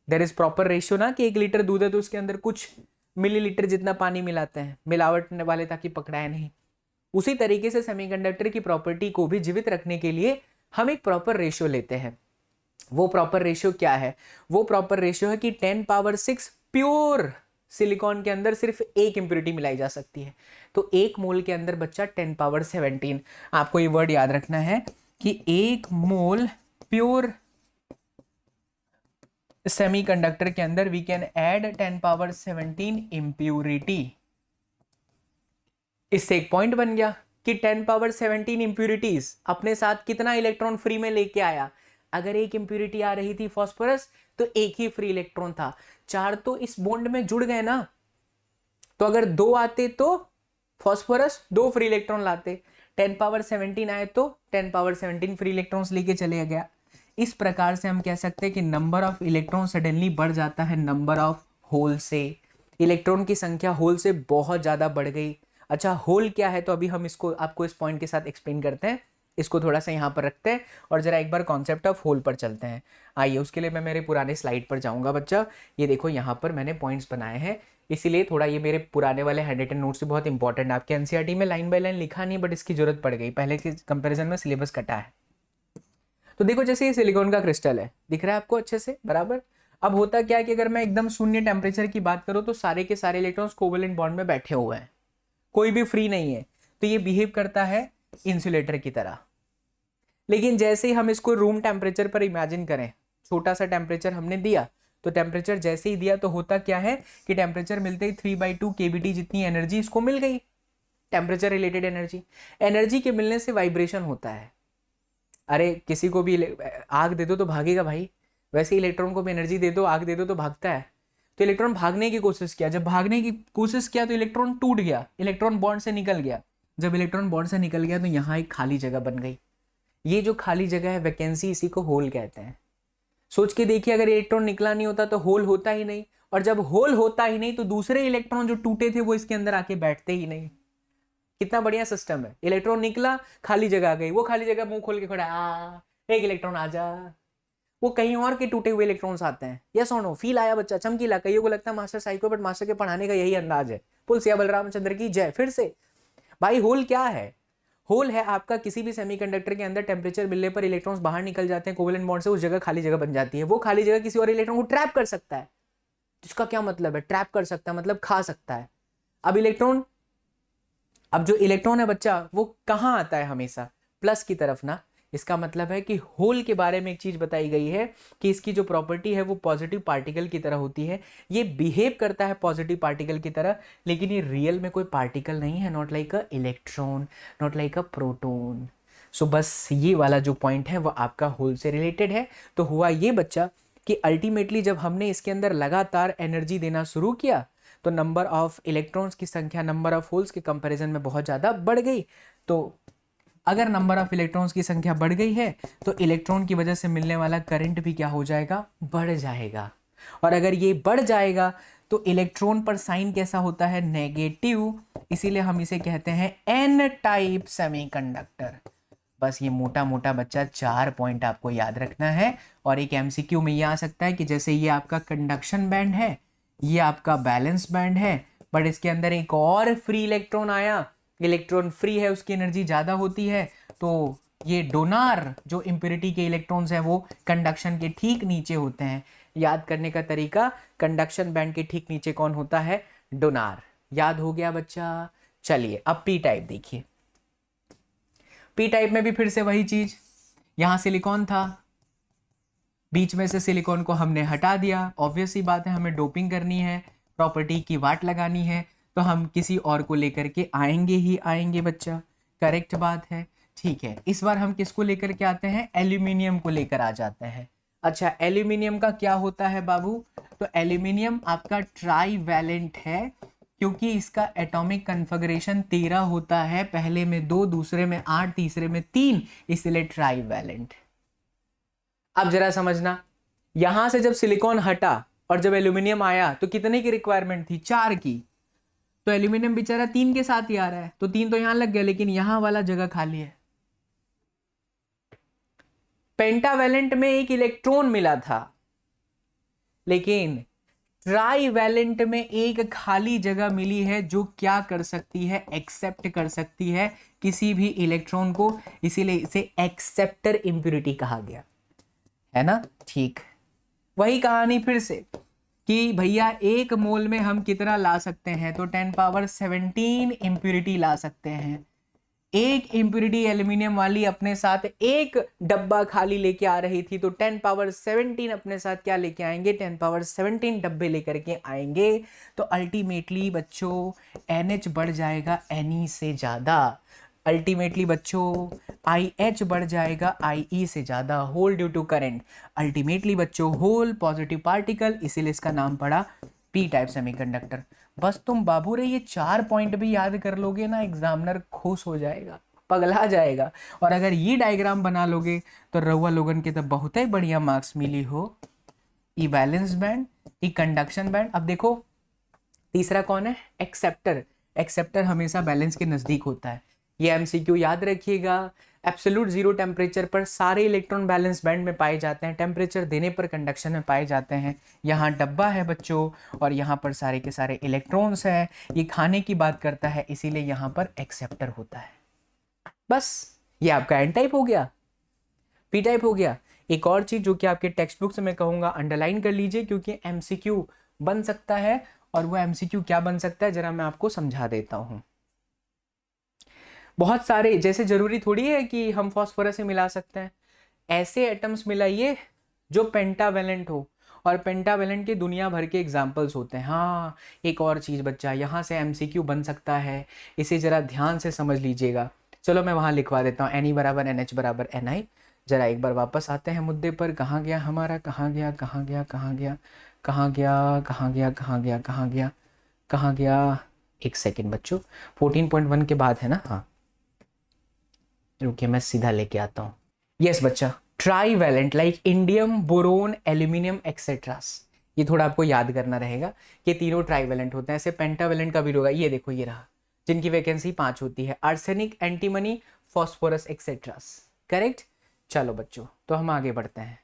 देयर इज प्रॉपर रेशियो ना, कि 1 लीटर दूध है तो उसके अंदर कुछ मिलीलीटर जितना पानी मिलाते हैं, मिलावट वाले ताकि पकड़ाए नहीं। उसी तरीके से सेमीकंडक्टर की प्रॉपर्टी को भी जीवित रखने के लिए हम एक प्रॉपर रेशियो लेते हैं। वो प्रॉपर रेशियो क्या है, वो प्रॉपर रेशियो है कि 10 पावर 6 प्योर सिलिकॉन के अंदर सिर्फ एक इम्प्योरिटी मिलाई जा सकती है। तो 1 मोल के अंदर बच्चा 10 पावर 17, आपको ये वर्ड याद रखना है कि 1 मोल प्योर सेमीकंडक्टर के अंदर we can add 10 power 17 impurity. इससे एक पॉइंट बन गया कि 10 पावर 17 इम्प्योरिटीज अपने साथ कितना इलेक्ट्रॉन फ्री में लेके आया। अगर एक इम्प्योरिटी आ रही थी फॉस्फोरस तो एक ही फ्री इलेक्ट्रॉन था, 4 तो इस बॉन्ड में जुड़ गए ना। तो अगर 2 आते तो फॉस्फोरस 2 फ्री इलेक्ट्रॉन लाते, 10 पावर 17 आए तो 10 पावर 17 फ्री इलेक्ट्रॉन्स लेके चले गया। इस प्रकार से हम कह सकते हैं कि नंबर ऑफ इलेक्ट्रॉन सडनली बढ़ जाता है नंबर ऑफ होल से। इलेक्ट्रॉन की संख्या होल से बहुत ज्यादा बढ़ गई। अच्छा, होल क्या है तो अभी हम इसको आपको इस पॉइंट के साथ एक्सप्लेन करते हैं। इसको थोड़ा सा यहाँ पर रखते हैं और जरा एक बार कॉन्सेप्ट ऑफ होल पर चलते हैं। आइए, उसके लिए मैं मेरे पुराने स्लाइड पर जाऊंगा बच्चा। ये देखो यहाँ पर मैंने पॉइंट्स बनाए हैं, इसीलिए थोड़ा ये मेरे पुराने वाले हैंड रिटन नोट्स से बहुत इंपॉर्टेंट। आपके एनसीईआरटी में लाइन बाय लाइन लिखा नहीं, बट इसकी जरूरत पड़ गई, पहले के कंपेरिजन में सिलेबस कटा है। तो देखो, जैसे ये सिलिकॉन का क्रिस्टल है, दिख रहा है आपको अच्छे से बराबर। अब होता क्या है कि अगर मैं एकदम शून्य टेम्परेचर की बात करूं तो सारे के सारे इलेक्ट्रॉन्स कोवेलेंट बॉन्ड में बैठे हुए हैं, कोई भी फ्री नहीं है। तो ये बिहेव करता है इंसुलेटर की तरह। लेकिन जैसे ही हम इसको रूम टेम्परेचर पर इमेजिन करें, छोटा सा टेम्परेचर हमने दिया, तो टेम्परेचर जैसे ही दिया तो होता क्या है कि टेम्परेचर मिलते ही 3/2 केवीटी जितनी एनर्जी इसको मिल गई, टेम्परेचर रिलेटेड एनर्जी। एनर्जी के मिलने से वाइब्रेशन होता है। अरे किसी को भी आग दे दो तो भागेगा भाई, वैसे इलेक्ट्रॉन को भी एनर्जी दे दो, आग दे दो तो भागता है। तो इलेक्ट्रॉन भागने की कोशिश किया, जब भागने की कोशिश किया तो इलेक्ट्रॉन टूट गया, इलेक्ट्रॉन बॉन्ड से निकल गया। जब इलेक्ट्रॉन बॉन्ड से निकल गया तो यहाँ एक खाली जगह बन गई। ये जो खाली जगह है वैकेंसी, इसी को होल कहते हैं। सोच के देखिए, अगर इलेक्ट्रॉन निकला नहीं होता तो होल होता ही नहीं, और जब होल होता ही नहीं तो दूसरे इलेक्ट्रॉन जो टूटे थे वो इसके अंदर आके बैठते ही नहीं। कितना बढ़िया सिस्टम है। इलेक्ट्रॉन निकला, खाली जगह आ गई, वो खाली जगह मुंह खोल के खड़ा, एक इलेक्ट्रॉन आ जा। वो कहीं और के टूटे हुए इलेक्ट्रॉन्स आते हैं। यस और नो, फील आया बच्चा? चमकीला। कईयों को लगता है मास्टर साइको, बट मास्टर के पढ़ाने का यही अंदाज है। पुलसिया बलरामचंद्र की जय। फिर से भाई, होल क्या है? होल है आपका किसी भी सेमीकंडक्टर के अंदर टेम्परेचर मिलने पर इलेक्ट्रॉन्स बाहर निकल जाते हैं कोवेलेंट बॉन्ड से, उस जगह खाली जगह बन जाती है। वो खाली जगह किसी और इलेक्ट्रॉन को ट्रैप कर सकता है। इसका क्या मतलब है? ट्रैप कर सकता है मतलब खा सकता है। अब जो इलेक्ट्रॉन है बच्चा, वो कहाँ आता है? हमेशा प्लस की तरफ ना। इसका मतलब है कि होल के बारे में एक चीज बताई गई है कि इसकी जो प्रॉपर्टी है वो पॉजिटिव पार्टिकल की तरह होती है। ये बिहेव करता है पॉजिटिव पार्टिकल की तरह, लेकिन ये रियल में कोई पार्टिकल नहीं है। Not like a electron, not like a proton. So बस ये वाला जो पॉइंट है वो आपका होल से रिलेटेड है। तो हुआ ये बच्चा कि अल्टीमेटली जब हमने इसके अंदर लगातार एनर्जी देना शुरू किया तो नंबर ऑफ इलेक्ट्रॉन्स की संख्या नंबर ऑफ होल्स के कंपैरिजन में बहुत ज़्यादा बढ़ गई। तो अगर नंबर ऑफ इलेक्ट्रॉन्स की संख्या बढ़ गई है तो इलेक्ट्रॉन की वजह से मिलने वाला करंट भी क्या हो जाएगा? बढ़ जाएगा। और अगर ये बढ़ जाएगा तो इलेक्ट्रॉन पर साइन कैसा होता है? नेगेटिव। इसीलिए हम इसे कहते हैं एन टाइप सेमीकंडक्टर। बस ये मोटा मोटा बच्चा 4 पॉइंट आपको याद रखना है। और एक एमसीक्यू में ये आ सकता है कि जैसे ये आपका कंडक्शन बैंड है, ये आपका बैलेंस बैंड है, बट इसके अंदर एक और फ्री इलेक्ट्रॉन आया, इलेक्ट्रॉन फ्री है, उसकी एनर्जी ज़्यादा होती है, तो ये डोनार जो इम्प्योरिटी के इलेक्ट्रॉन्स हैं वो कंडक्शन के ठीक नीचे होते हैं। याद करने का तरीका, कंडक्शन बैंड के ठीक नीचे कौन होता है? डोनार। याद हो गया बच्चा? चलिए अब पी टाइप देखिए। पी टाइप में भी फिर से वही चीज, यहां सिलिकॉन था, बीच में से सिलिकॉन को हमने हटा दिया। ऑब्वियस सी बात है, हमें डोपिंग करनी है, प्रॉपर्टी की वाट लगानी है, तो हम किसी और को लेकर के आएंगे ही आएंगे बच्चा। करेक्ट बात है। ठीक है, इस बार हम किसको लेकर के आते हैं? एल्यूमिनियम को लेकर आ जाते हैं। अच्छा, एल्यूमिनियम का क्या होता है बाबू? तो एल्यूमिनियम आपका ट्राई वैलेंट है, क्योंकि इसका एटॉमिक कन्फिगरेशन 13 होता है। पहले में 2, दूसरे में 8, तीसरे में 3, इसलिए ट्राई वैलेंट। अब जरा समझना, यहां से जब सिलिकॉन हटा और जब एल्यूमिनियम आया तो कितने की रिक्वायरमेंट थी? 4 की। तो एल्यूमिनियम बेचारा 3 के साथ ही आ रहा है, तो 3 तो यहां लग गया, लेकिन यहां वाला जगह खाली है। पेंटावैलेंट में एक इलेक्ट्रॉन मिला था, लेकिन ट्राईवैलेंट में एक खाली जगह मिली है जो क्या कर सकती है? एक्सेप्ट कर सकती है किसी भी इलेक्ट्रॉन को, इसीलिए इसे एक्सेप्टर इंप्योरिटी कहा गया है ना। ठीक, वही कहानी फिर से कि भैया एक मोल में हम कितना ला सकते हैं, तो 10 पावर 17 इम्प्यूरिटी ला सकते हैं। एक इम्प्यूरिटी एल्यूमिनियम वाली अपने साथ एक डब्बा खाली लेके आ रही थी, तो 10 पावर 17 अपने साथ क्या लेके आएंगे, 10 पावर 17 डब्बे लेकर के आएंगे। तो अल्टीमेटली बच्चों NH बढ़ जाएगा Ne से ज़्यादा, अल्टीमेटली बच्चों IH बढ़ जाएगा IE से ज़्यादा, hole due to current. Ultimately बच्चों होल पॉजिटिव पार्टिकल, इसीलिए इसका नाम पड़ा पी टाइप सेमीकंडक्टर। बस तुम बाबू रे ये 4 पॉइंट भी याद कर लोगे ना, एग्जामिनर खुश हो जाएगा, पगला जाएगा। और अगर ये डायग्राम बना लोगे तो रउआ लोगन के तो बहुत ही बढ़िया मार्क्स मिली हो। ई बैलेंस बैंड, ई कंडक्शन बैंड। अब देखो तीसरा कौन है, एक्सेप्टर। एक्सेप्टर हमेशा बैलेंस के नजदीक होता है, ये MCQ याद रखिएगा। एब्सोल्यूट जीरो टेम्परेचर पर सारे इलेक्ट्रॉन बैलेंस बैंड में पाए जाते हैं, टेम्परेचर देने पर कंडक्शन में पाए जाते हैं। यहाँ डब्बा है बच्चों और यहाँ पर सारे के सारे इलेक्ट्रॉन्स हैं, ये खाने की बात करता है, इसीलिए यहाँ पर एक्सेप्टर होता है। बस ये आपका एन टाइप हो गया, पी टाइप हो गया। एक और चीज जो कि आपके टेक्स्ट बुक से मैं कहूँगा अंडरलाइन कर लीजिए, क्योंकि MCQ बन सकता है। और वो MCQ क्या बन सकता है जरा मैं आपको समझा देता हूँ। बहुत सारे, जैसे जरूरी थोड़ी है कि हम फॉस्फोरस से मिला सकते हैं, ऐसे एटम्स मिलाइए जो पेंटावेलेंट हो, और पेंटावेलेंट के दुनिया भर के एग्जाम्पल्स होते हैं। हाँ एक और चीज़ बच्चा, यहाँ से MCQ बन सकता है, इसे ज़रा ध्यान से समझ लीजिएगा। चलो मैं वहाँ लिखवा देता हूँ, Ne बराबर NH बराबर Ni। जरा एक बार वापस आते हैं मुद्दे पर, कहाँ गया हमारा, कहाँ गया कहाँ गया कहाँ गया कहाँ गया कहाँ गया कहाँ गया कहाँ गया कहाँ गया, एक सेकेंड बच्चों, 14.1 के बाद है ना, हाँ रुकिए मैं सीधा लेके आता हूँ। यस बच्चा, trivalent like indium, boron, aluminium etceteras, ये थोड़ा आपको याद करना रहेगा कि तीनों ट्राईवैलेंट होते हैं। ऐसे पेंटावैलेंट का भी होगा, ये देखो ये रहा, जिनकी वैकेंसी 5 होती है, arsenic, antimony, phosphorus etceteras. Correct. चलो बच्चों तो हम आगे बढ़ते हैं।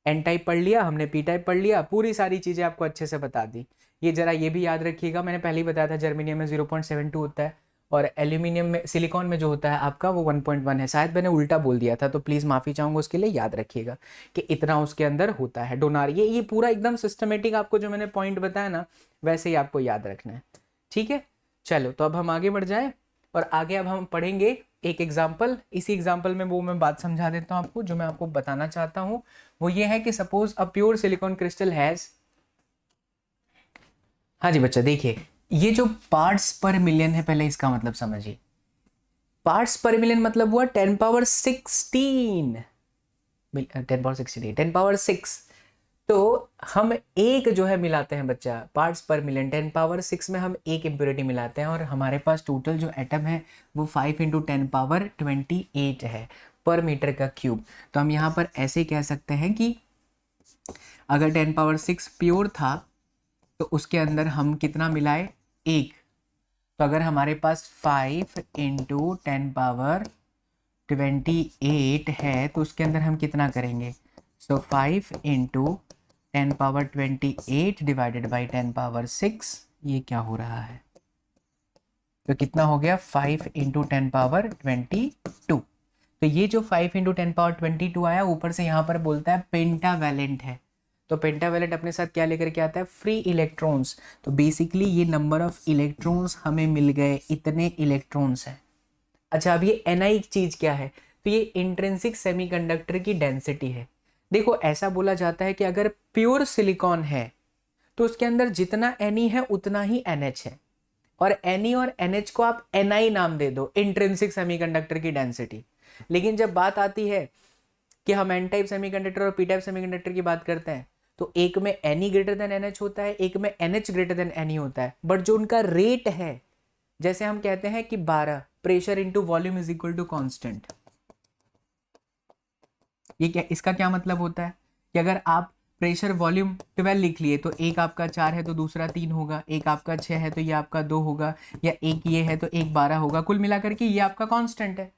एन टाइप पढ़ लिया हमने, पी टाइप पढ़ लिया, पूरी सारी चीज़ें आपको अच्छे से बता दी। ये जरा ये भी याद रखिएगा, मैंने पहले ही बताया था जर्मेनियम में 0.72 होता है, और एल्यूमिनियम में, सिलिकॉन में जो होता है आपका वो 1.1 है। शायद मैंने उल्टा बोल दिया था, तो प्लीज़ माफ़ी चाहूँगा उसके लिए। याद रखिएगा कि इतना उसके अंदर होता है। डोनार, ये पूरा एकदम सिस्टमेटिक आपको जो मैंने पॉइंट बताया ना, वैसे ही आपको याद रखना है, ठीक है। चलो तो अब हम आगे बढ़ जाएँ, और आगे अब हम पढ़ेंगे एक एग्जाम्पल। इसी एग्जाम्पल में वो मैं बात समझा देता हूँ आपको, जो मैं आपको बताना चाहता हूँ वो ये है कि suppose a pure silicon crystal has, हाँ जी बच्चा देखिए, ये जो पार्ट्स पर मिलियन है, पहले इसका मतलब समझिए। पार्ट्स पर मिलियन मतलब हुआ 10 पावर 16, 10 पावर 16, 10 पावर 6। तो हम एक जो है मिलाते हैं बच्चा, पार्ट्स पर मिलियन 10 पावर 6 में हम एक इम्प्योरिटी मिलाते हैं, और हमारे पास टोटल जो एटम है वो 5 × 10 पावर 28 है पर मीटर का क्यूब। तो हम यहाँ पर ऐसे कह सकते हैं कि अगर 10 पावर 6 प्योर था तो उसके अंदर हम कितना मिलाए, एक। तो अगर हमारे पास 5 × 10 पावर 28 है तो उसके अंदर हम कितना करेंगे, सो 5 × 10 पावर 28 डिवाइडेड बाई 10 पावर 6, ये क्या हो रहा है, तो कितना हो गया 5 × 10 पावर 22। तो ये जो 5 × 10 पावर 22 आया, ऊपर से यहाँ पर बोलता है पेंटावैलेंट है। तो पेंटावैलेंट अपने साथ क्या लेकर के आता है, फ्री इलेक्ट्रॉन्स। तो बेसिकली ये नंबर ऑफ इलेक्ट्रॉन्स हमें मिल गए, इतने इलेक्ट्रॉन्स हैं। अच्छा अब ये Ni चीज़ क्या है, तो ये इंट्रिंसिक सेमीकंडक्टर की डेंसिटी है। देखो ऐसा बोला जाता है कि अगर प्योर सिलिकॉन है तो उसके अंदर जितना Ne है उतना ही NH है, और Ne और NH को आप Ni नाम दे दो, इंट्रिंसिक सेमीकंडक्टर की डेंसिटी। लेकिन जब बात आती है कि हम एन टाइप सेमीकंडक्टर और पी टाइप सेमीकंडक्टर की बात करते हैं, तो एक में Ne ग्रेटर देन NH होता है, एक में NH ग्रेटर देन Ne होता है, बट जो उनका रेट है, जैसे हम कहते हैं कि 12 pressure into volume is equal to constant. ये क्या, इसका क्या मतलब होता है कि अगर आप प्रेशर वॉल्यूम 12 लिख लिए, तो एक आपका 4 है तो दूसरा 3 होगा, एक आपका 6 है तो ये आपका 2 होगा, या एक ये है तो एक 12 होगा, कुल मिलाकर के ये आपका कांस्टेंट है।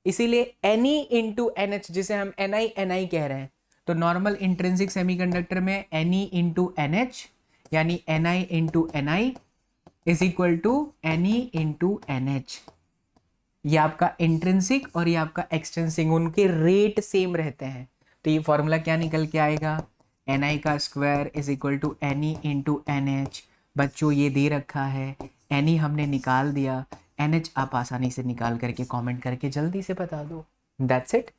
इसीलिए Ne इंटू NH, जिसे हम Ni कह रहे हैं, तो नॉर्मल इंट्रिंसिक सेमीकंडक्टर में Ne इंटू NH यानी Ni into Ni is equal to Ne into NH। ये आपका इंट्रिंसिक और ये आपका एक्सटेंसिक, उनके रेट सेम रहते हैं। तो ये फॉर्मूला क्या निकल के आएगा, Ni का square is equal to Ne into NH। बच्चों ये दे रखा है, Ne हमने निकाल दिया, NH आप आसानी से निकाल करके कमेंट करके जल्दी से बता दो। That's it.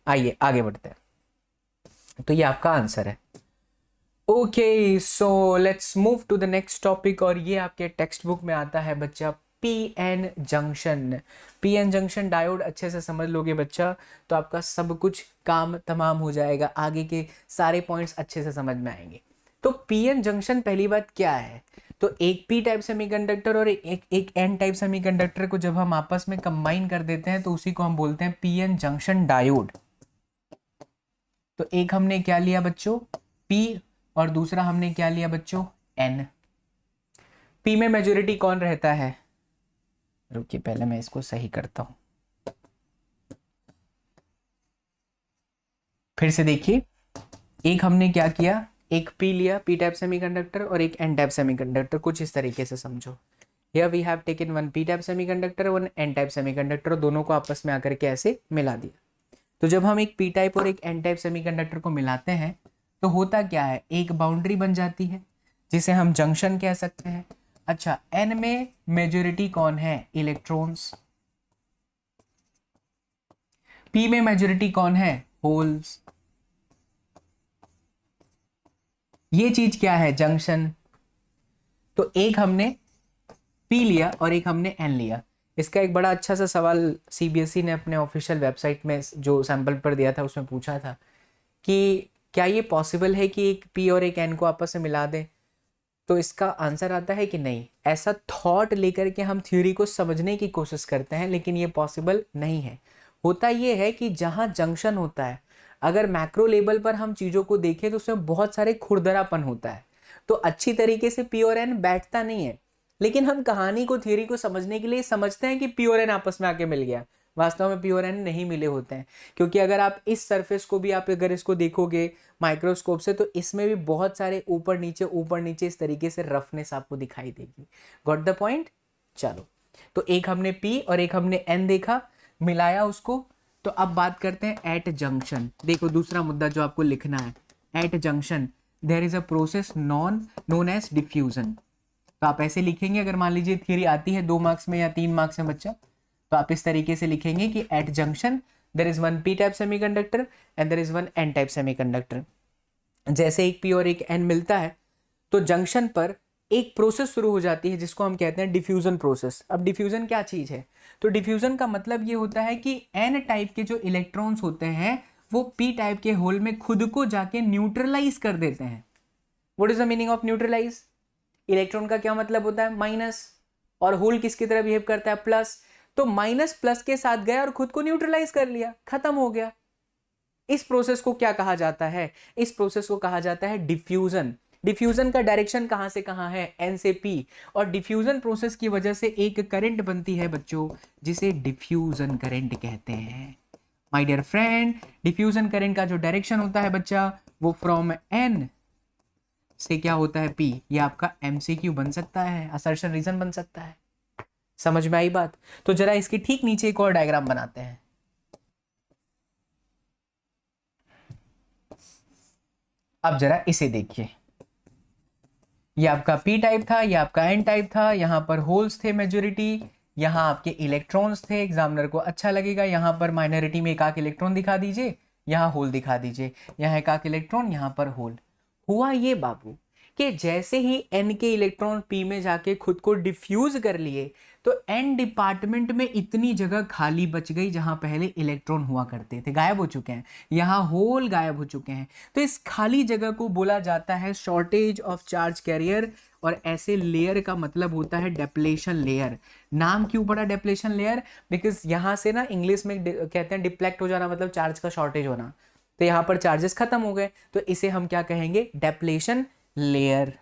आइए आगे बढ़ते हैं। तो ये आपका आंसर है। Okay so let's move to the next topic, और ये आपके टेक्स्ट बुक में आता है बच्चा PN junction. PN junction diode अच्छे से समझ लोगे बच्चा तो आपका सब कुछ काम तमाम हो जाएगा, आगे के सारे पॉइंट्स अच्छे से समझ में आएंगे। तो पीएन जंक्शन पहली बात क्या है, तो एक पी टाइप सेमीकंडक्टर और एक एन टाइप सेमीकंडक्टर को जब हम आपस में कंबाइन कर देते हैं तो उसी को हम बोलते हैं पीएन जंक्शन डायोड। तो एक हमने क्या लिया बच्चों, पी, और दूसरा हमने क्या लिया बच्चों, एन। पी में मेजॉरिटी कौन रहता है, रुकिए पहले मैं इसको सही करता हूं। फिर से देखिए, एक हमने क्या किया, एक पी लिया, पी टाइप सेमीकंडक्टर, और एक एन टाइप सेमीकंडक्टर। कुछ इस तरीके से समझो, here we have taken one p type semiconductor, one n type semiconductor, दोनों को आपस में आकर के ऐसे मिला दिया। तो जब हम एक पी टाइप और एक एन टाइप सेमीकंडक्टर को मिलाते हैं तो होता क्या है, एक बाउंड्री बन जाती है जिसे हम जंक्शन कह सकते हैं। अच्छा, एन में मेजॉरिटी कौन है, इलेक्ट्रॉन्स। पी में मेजॉरिटी कौन है, होल्स। ये चीज क्या है, जंक्शन। तो एक हमने पी लिया और एक हमने एन लिया। इसका एक बड़ा अच्छा सा सवाल सीबीएसई ने अपने ऑफिशियल वेबसाइट में जो सैंपल पर दिया था उसमें पूछा था कि क्या ये पॉसिबल है कि एक पी और एक एन को आपस में मिला दें। तो इसका आंसर आता है कि नहीं। ऐसा थॉट लेकर के हम थ्योरी को समझने की कोशिश करते हैं, लेकिन ये पॉसिबल नहीं है। होता ये है कि जहाँ जंक्शन होता है, अगर मैक्रो लेवल पर हम चीज़ों को देखें तो उसमें बहुत सारे खुरदरापन होता है, तो अच्छी तरीके से पी और एन बैठता नहीं है। लेकिन हम कहानी को, थ्योरी को समझने के लिए समझते हैं कि पी और एन आपस में आके मिल गया। वास्तव में पी और एन नहीं मिले होते हैं, क्योंकि अगर आप इस सरफेस को भी आप अगर इसको देखोगे माइक्रोस्कोप से तो इसमें भी बहुत सारे ऊपर नीचे इस तरीके से रफनेस आपको दिखाई देगी। Got the point. चलो, तो एक हमने पी और एक हमने एन देखा, मिलाया उसको। तो अब बात करते हैं एट जंक्शन। देखो दूसरा मुद्दा जो आपको लिखना है, at junction there is a process known as diffusion. तो आप ऐसे लिखेंगे, अगर मान लीजिए थ्योरी आती है 2 मार्क्स में या 3 मार्क्स में बच्चा, तो आप इस तरीके से लिखेंगे कि at junction there is one p type semiconductor and there is one n type semiconductor. जैसे एक पी और एक एन मिलता है तो जंक्शन पर एक प्रोसेस शुरू हो जाती है जिसको हम कहते हैं डिफ्यूजन प्रोसेस। अब डिफ्यूजन क्या चीज है, तो डिफ्यूजन का मतलब ये होता है कि एन टाइप के जो इलेक्ट्रॉन्स होते हैं वो पी टाइप के होल में खुद को जाके न्यूट्रलाइज कर देते हैं। What is the meaning of neutralize. Electron का क्या मतलब होता है, माइनस, और होल किसकी तरह बिहेव करता है, प्लस। तो माइनस प्लस के साथ गया और खुद को न्यूट्रलाइज कर लिया, खत्म हो गया। इस प्रोसेस को क्या कहा जाता है, इस प्रोसेस को कहा जाता है डिफ्यूजन। डिफ्यूजन का डायरेक्शन कहां से कहां है, एन से पी, और डिफ्यूजन प्रोसेस की वजह से एक करंट बनती है बच्चों जिसे डिफ्यूजन करंट कहते हैं। My dear friend, diffusion current का जो डायरेक्शन होता है बच्चा वो फ्रॉम एन से क्या होता है, पी। ये आपका एमसीक्यू बन सकता है, असर्शन रीजन बन सकता है। समझ में आई बात। तो जरा इसके ठीक नीचे एक और डायग्राम बनाते हैं। अब जरा इसे देखिए, ये आपका पी टाइप था, ये आपका एन टाइप था, यहां पर होल्स थे मेजोरिटी, यहां आपके इलेक्ट्रॉन्स थे। एग्जामिनर को अच्छा लगेगा, यहां पर माइनॉरिटी में एक आक इलेक्ट्रॉन दिखा दीजिए, यहां होल दिखा दीजिए, यहां एक आक इलेक्ट्रॉन, यहां पर होल। हुआ ये बाबू कि जैसे ही एन के इलेक्ट्रॉन पी में जाके खुद को डिफ्यूज कर लिए तो एन डिपार्टमेंट में इतनी जगह खाली बच गई जहां पहले इलेक्ट्रॉन हुआ करते थे, गायब हो चुके हैं, यहां होल गायब हो चुके हैं। तो इस खाली जगह को बोला जाता है शॉर्टेज ऑफ चार्ज कैरियर, और ऐसे लेयर का मतलब होता है डेप्लेशन लेयर। नाम क्यों पड़ा डेप्लेशन लेयर, बिकॉज यहां से ना इंग्लिश में कहते हैं डिप्लेक्ट हो जाना, मतलब चार्ज का शॉर्टेज होना। तो यहाँ पर चार्जेस खत्म हो गए, तो इसे हम क्या कहेंगे, डेप्लेशन लेयर।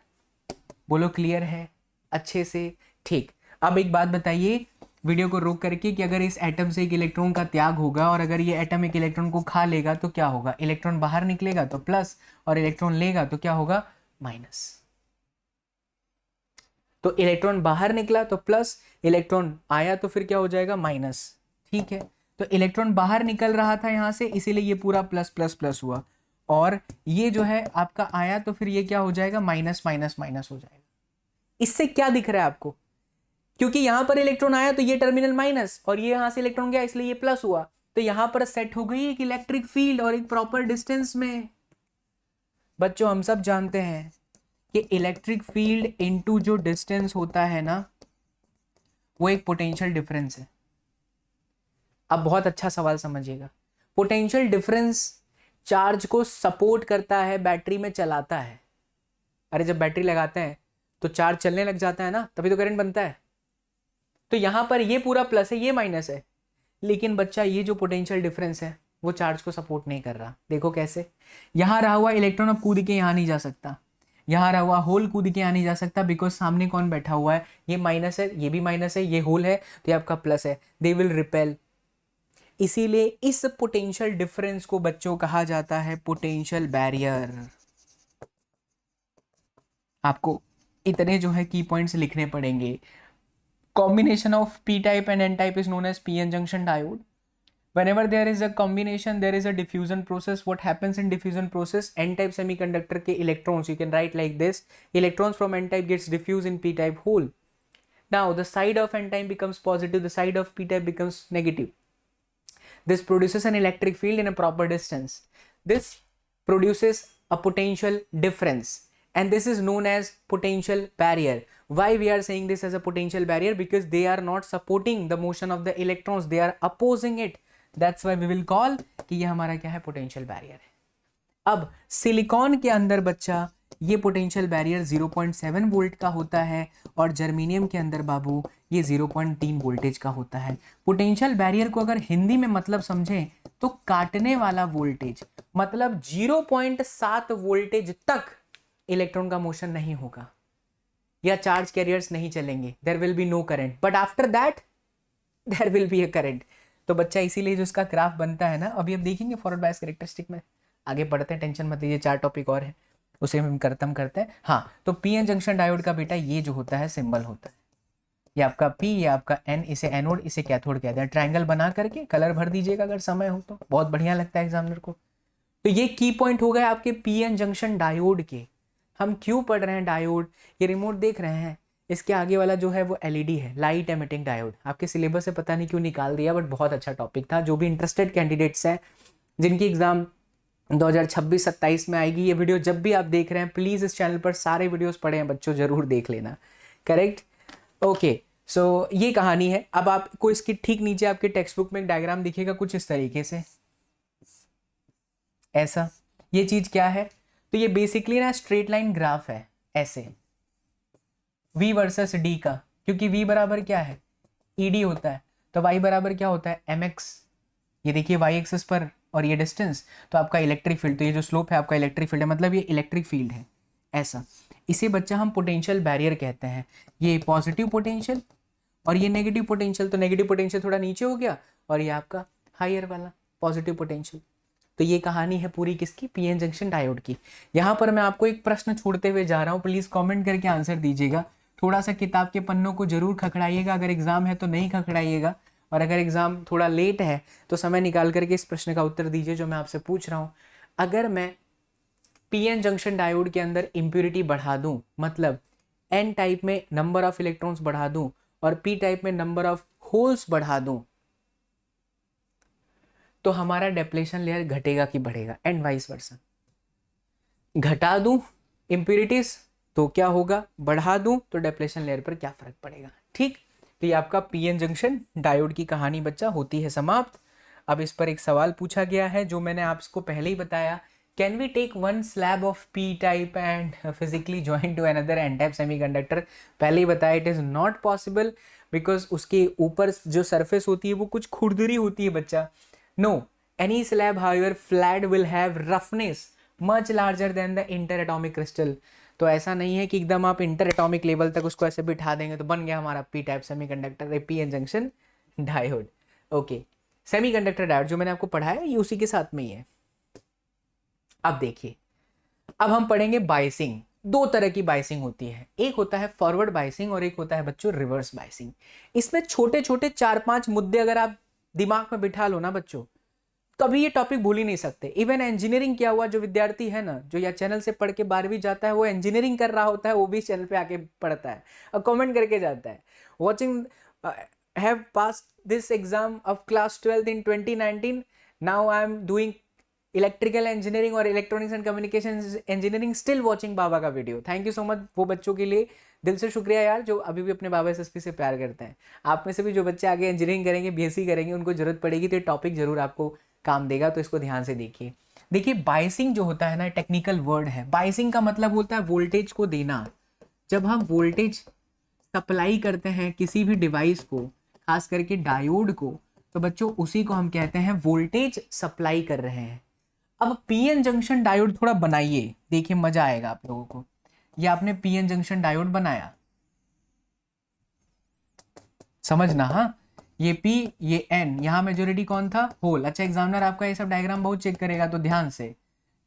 बोलो क्लियर है अच्छे से, ठीक। अब एक बात बताइए वीडियो को रोक करके कि अगर इस एटम से एक इलेक्ट्रॉन का त्याग होगा और अगर ये एटम एक इलेक्ट्रॉन को खा लेगा तो क्या होगा, इलेक्ट्रॉन बाहर निकलेगा तो प्लस, और इलेक्ट्रॉन लेगा तो क्या होगा, माइनस। तो इलेक्ट्रॉन बाहर निकला तो प्लस, इलेक्ट्रॉन आया तो फिर क्या हो जाएगा, माइनस। ठीक है, तो इलेक्ट्रॉन बाहर निकल रहा था यहां से, इसीलिए ये पूरा प्लस प्लस प्लस हुआ, और ये जो है आपका आया तो फिर ये क्या हो जाएगा, माइनस माइनस माइनस हो जाएगा। इससे क्या दिख रहा है आपको, क्योंकि यहां पर इलेक्ट्रॉन आया तो ये टर्मिनल माइनस और ये यहां से इलेक्ट्रॉन गया इसलिए ये प्लस हुआ, तो यहां पर सेट हो गई एक इलेक्ट्रिक फील्ड और एक प्रॉपर डिस्टेंस में। बच्चों हम सब जानते हैं कि इलेक्ट्रिक फील्ड इनटू जो डिस्टेंस होता है ना, वो एक पोटेंशियल डिफरेंस है। अब बहुत अच्छा सवाल समझिएगा, पोटेंशियल डिफरेंस चार्ज को सपोर्ट करता है, बैटरी में चलाता है। अरे जब बैटरी लगाते हैं तो चार्ज चलने लग जाता है ना, तभी तो करंट बनता है। तो यहां पर ये पूरा प्लस है, ये माइनस है, लेकिन बच्चा ये जो पोटेंशियल डिफरेंस है वो चार्ज को सपोर्ट नहीं कर रहा। देखो कैसे, यहां रहा हुआ इलेक्ट्रॉन अब कूद के यहां नहीं जा सकता, यहां रहा हुआ होल कूद के यहां नहीं जा सकता, बिकॉज सामने कौन बैठा हुआ है, ये माइनस है, ये भी माइनस है, ये होल है, तो ये आपका प्लस है, दे विल रिपेल। इसीलिए इस पोटेंशियल डिफरेंस को बच्चों कहा जाता है पोटेंशियल बैरियर। आपको इतने जो है की पॉइंट्स लिखने पड़ेंगे। Combination of p type and n type is known as PN junction diode. Whenever there is a combination, there is a diffusion process. What happens in diffusion process? N-type semiconductor के electrons, you can write like this: electrons from N-type gets diffused in P-type hole. Now the side of N-type becomes positive, the side of P-type becomes negative. This produces an electric field in a proper distance. This produces a potential difference, and this is known as potential barrier. Why we are saying this as a potential barrier? Because they are not supporting the motion of the electrons, they are opposing it. That's why we will call कि ये हमारा क्या है, potential barrier है। अब silicon के अंदर बच्चा ये पोटेंशियल बैरियर 0.7 वोल्ट का होता है, और जर्मेनियम के अंदर बाबू ये 0.3 वोल्टेज का होता है। पोटेंशियल बैरियर को अगर हिंदी में मतलब समझें तो काटने वाला वोल्टेज, मतलब 0.7 वोल्टेज तक इलेक्ट्रॉन का मोशन नहीं होगा या चार्ज कैरियर्स नहीं चलेंगे, there will be no current, but after that there will be a current. तो बच्चा इसीलिए जो इसका ग्राफ बनता है ना, अभी हम देखेंगे फॉरवर्ड बायस कैरेक्टरिस्टिक में, आगे बढ़ते हैं, टेंशन मत लीजिए, 4 टॉपिक और है उसे हम खत्म करते हैं। हाँ, तो पीएन जंक्शन डायोड का बेटा ये जो होता है सिंबल होता है, ये आपका पी, ये आपका एन, इसे एनोड इसे कैथोड कहते हैं। ट्रायंगल बना करके कलर भर दीजिएगा अगर समय हो तो, बहुत बढ़िया लगता है एग्जामिनर को। तो ये की पॉइंट हो गए आपके पीएन जंक्शन डायोड के। हम क्यों पढ़ रहे हैं डायोड, ये रिमोट देख रहे हैं, इसके आगे वाला जो है वो एलईडी है, लाइट एमिटिंग डायोड। आपके सिलेबस से पता नहीं क्यों निकाल दिया, बट बहुत अच्छा टॉपिक था। जो भी इंटरेस्टेड कैंडिडेट्स हैं जिनकी एग्जाम 2026-27 में आएगी, ये वीडियो जब भी आप देख रहे हैं प्लीज़ इस चैनल पर सारे वीडियोस पढ़े हैं बच्चों, जरूर देख लेना। Correct, okay. सो ये कहानी है। अब आपको इसकी ठीक नीचे आपके टेक्स्ट बुक में एक डायग्राम दिखेगा कुछ इस तरीके से, ऐसा। ये चीज क्या है, तो ये बेसिकली ना स्ट्रेट लाइन ग्राफ है ऐसे, v वर्सेस d का, क्योंकि v बराबर क्या है, ed होता है, तो y बराबर क्या होता है, mx। ये देखिए y एक्सिस पर और ये डिस्टेंस, तो आपका इलेक्ट्रिक फील्ड, तो ये जो स्लोप है आपका इलेक्ट्रिक फील्ड है, मतलब ये इलेक्ट्रिक फील्ड है ऐसा। इसे बच्चा हम पोटेंशियल बैरियर कहते हैं। ये पॉजिटिव पोटेंशियल और ये नेगेटिव पोटेंशियल, तो नेगेटिव पोटेंशियल थोड़ा नीचे हो गया और ये आपका हायर वाला पॉजिटिव पोटेंशियल। तो ये कहानी है पूरी किसकी, पीएन जंक्शन डायोड की। यहाँ पर मैं आपको एक प्रश्न छोड़ते हुए जा रहा हूँ, प्लीज कमेंट करके आंसर दीजिएगा। थोड़ा सा किताब के पन्नों को जरूर खखड़ाइएगा, अगर एग्जाम है तो नहीं खखड़ाइएगा, और अगर एग्जाम थोड़ा लेट है तो समय निकाल करके इस प्रश्न का उत्तर दीजिए जो मैं आपसे पूछ रहा हूँ। अगर मैं पीएन जंक्शन डायोड के अंदर इम्प्यूरिटी बढ़ा दूं, मतलब एन टाइप में नंबर ऑफ इलेक्ट्रॉन्स बढ़ा दूं और पी टाइप में नंबर ऑफ होल्स बढ़ा दूं, तो हमारा डेप्लेशन लेयर घटेगा कि बढ़ेगा, एंड वाइस वर्सा। घटा दूं इम्प्यूरिटीज तो क्या होगा, बढ़ा दूं तो डेप्लेशन लेयर पर क्या फर्क पड़ेगा। ठीक, तो ये आपका पीएन जंक्शन डायोड की कहानी बच्चा होती है समाप्त। अब इस पर एक सवाल पूछा गया है जो मैंने आपको पहले ही बताया, can we take one slab of p type and physically join to another n type semiconductor. पहले ही बताया it is not possible, because उसके ऊपर जो सरफेस होती है वो कुछ खुरदरी होती है बच्चा। No, any slab however flat will have roughness much larger than the interatomic crystal। तो ऐसा नहीं है कि एकदम आप इंटर एटॉमिक लेवल तक उसको ऐसे बिठा देंगे तो बन गया हमारा P type semiconductor, PN junction diode. Okay, semiconductor diode जो मैंने आपको पढ़ाया ये उसी के साथ में ही है। अब देखिए, अब हम पढ़ेंगे बाइसिंग। दो तरह की बाइसिंग होती है, एक होता है फॉरवर्ड बाइसिंग और एक होता है बच्चों रिवर्स बाइसिंग। इसमें छोटे छोटे 4-5 मुद्दे अगर आप दिमाग में बिठा लो ना बच्चों, कभी ये टॉपिक भूल ही नहीं सकते। इवन इंजीनियरिंग किया हुआ जो विद्यार्थी है ना, जो या चैनल से पढ़ के 12वीं जाता है, वो इंजीनियरिंग कर रहा होता है, वो भी चैनल पे आके पढ़ता है और कमेंट करके जाता है। Watching have pass this exam of class 12th in 2019, now I am doing electrical engineering और electronics and communication engineering, still watching बाबा का video. Thank you so much वो बच्चों के लिए, दिल से शुक्रिया यार, जो अभी भी अपने बाबा एसएसपी से प्यार करते हैं। आप में से भी जो बच्चे आगे इंजीनियरिंग करेंगे, बीएससी करेंगे, उनको जरूरत पड़ेगी तो ये टॉपिक जरूर आपको काम देगा, तो इसको ध्यान से देखिए। देखिए बाइसिंग जो होता है ना, टेक्निकल वर्ड है। बाइसिंग का मतलब होता है वोल्टेज को देना। जब हम वोल्टेज सप्लाई करते हैं किसी भी डिवाइस को, खास करके डायोड को, तो बच्चों उसी को हम कहते हैं वोल्टेज सप्लाई कर रहे हैं। अब पीएन जंक्शन डायोड थोड़ा बनाइए, देखिए मजा आएगा आप लोगों को। ये आपने पीएन जंक्शन डायोड बनाया, समझना। हाँ, ये P ये N, यहाँ मेजोरिटी कौन था? होल। अच्छा, एग्जामिनर आपका ये सब डायग्राम बहुत चेक करेगा तो ध्यान से,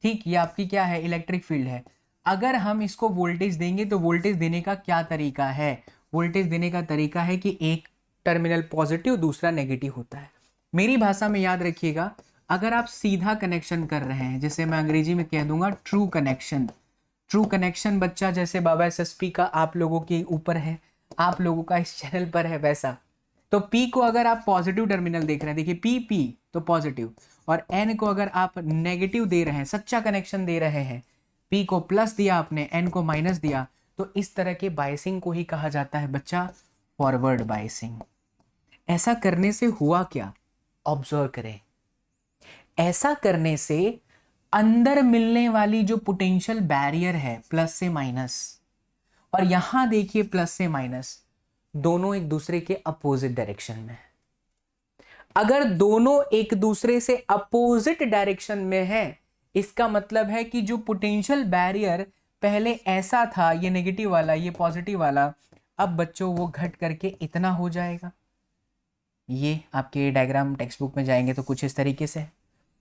ठीक। ये आपकी क्या है? इलेक्ट्रिक फील्ड है। अगर हम इसको वोल्टेज देंगे तो वोल्टेज देने का क्या तरीका है? वोल्टेज देने का तरीका है कि एक टर्मिनल पॉजिटिव, दूसरा नेगेटिव होता है। मेरी भाषा में याद रखिएगा, अगर आप सीधा कनेक्शन कर रहे हैं, जैसे मैं अंग्रेजी में कह दूंगा ट्रू कनेक्शन। ट्रू कनेक्शन बच्चा जैसे बाबा एसएसपी का आप लोगों के ऊपर है, आप लोगों का इस चैनल पर है, वैसा। तो P को अगर आप पॉजिटिव टर्मिनल देख रहे हैं, देखिए P तो पॉजिटिव, और N को अगर आप नेगेटिव दे रहे हैं, सच्चा कनेक्शन दे रहे हैं, P को प्लस दिया आपने, N को माइनस दिया, तो इस तरह के बायसिंग को ही कहा जाता है बच्चा फॉरवर्ड बायसिंग। ऐसा करने से हुआ क्या? ऑब्जर्व करें। ऐसा करने से अंदर मिलने वाली जो पोटेंशियल बैरियर है, प्लस से माइनस, और यहां देखिए प्लस से माइनस, दोनों एक दूसरे के अपोजिट डायरेक्शन में। अगर दोनों एक दूसरे से अपोजिट डायरेक्शन में है, इसका मतलब है कि जो पोटेंशियल बैरियर पहले ऐसा था, ये नेगेटिव वाला, ये पॉजिटिव वाला, अब बच्चों वो घट करके इतना हो जाएगा। ये आपके डायग्राम टेक्स्ट बुक में जाएंगे तो कुछ इस तरीके से,